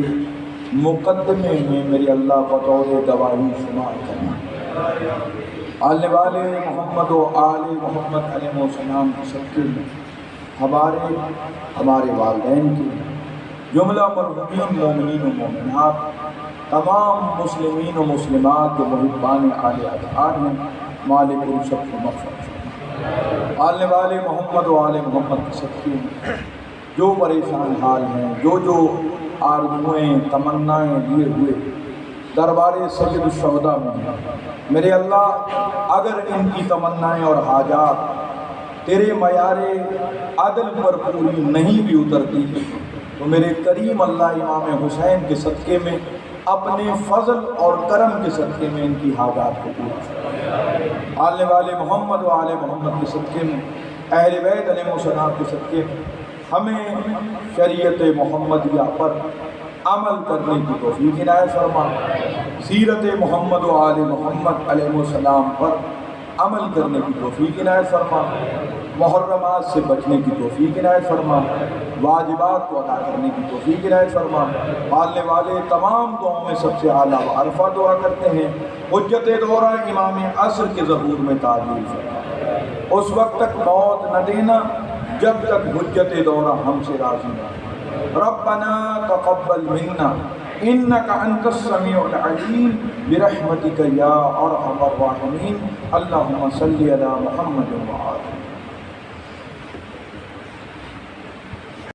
مقدمے میں میرے اللہ بطور گواہی شمار کرنا. آلنے والے محمد و آل محمد علیہ السلام کے صدقے میں ہمارے والدین کی، جملہ مرحومین مومنین و مومنات، تمام مسلمین و مسلمات جو محبان آل اطہار ہیں، مالک ان سب کو مغفرت فرمائے. آلنے والے محمد و آل محمد کے صدقے میں جو پریشان حال ہیں، جو آرزوئیں تمنائیں لیے ہوئے دربار سید الشہداء میں ہیں، میرے اللہ اگر ان کی تمنائیں اور حاجات تیرے معیار عدل پر پوری نہیں بھی اترتی تو میرے کریم اللہ امام حسین کے صدقے میں اپنے فضل اور کرم کے صدقے میں ان کی حاجات کو پورا فرمائے. آلنے والے محمد و آل محمد کے صدقے میں، اہل بیت علیہ السلام کے صدقے میں ہمیں شریعت محمدیہ پر عمل کرنے کی توفیق عنایت فرما، سیرت محمد و آل محمد علیہ السلام پر عمل کرنے کی توفیق عنایت فرما، محرمات سے بچنے کی توفیق عنایت فرما، واجبات کو ادا کرنے کی توفیق عنایت فرما. پالنے والے تمام دعاؤں میں سب سے اعلیٰ و عرفہ دعا کرتے ہیں، حجت دورہ امام عصر کے ظہور میں تعجیل فرما، اس وقت تک موت نہ دینا جب تک حجت دورہ ہم سے راضی نہ. ربنا تقبل منا انک انت السمیع العلیم برحمتک یا ارحم الراحمین. اللہم صلی علی محمد و آلہ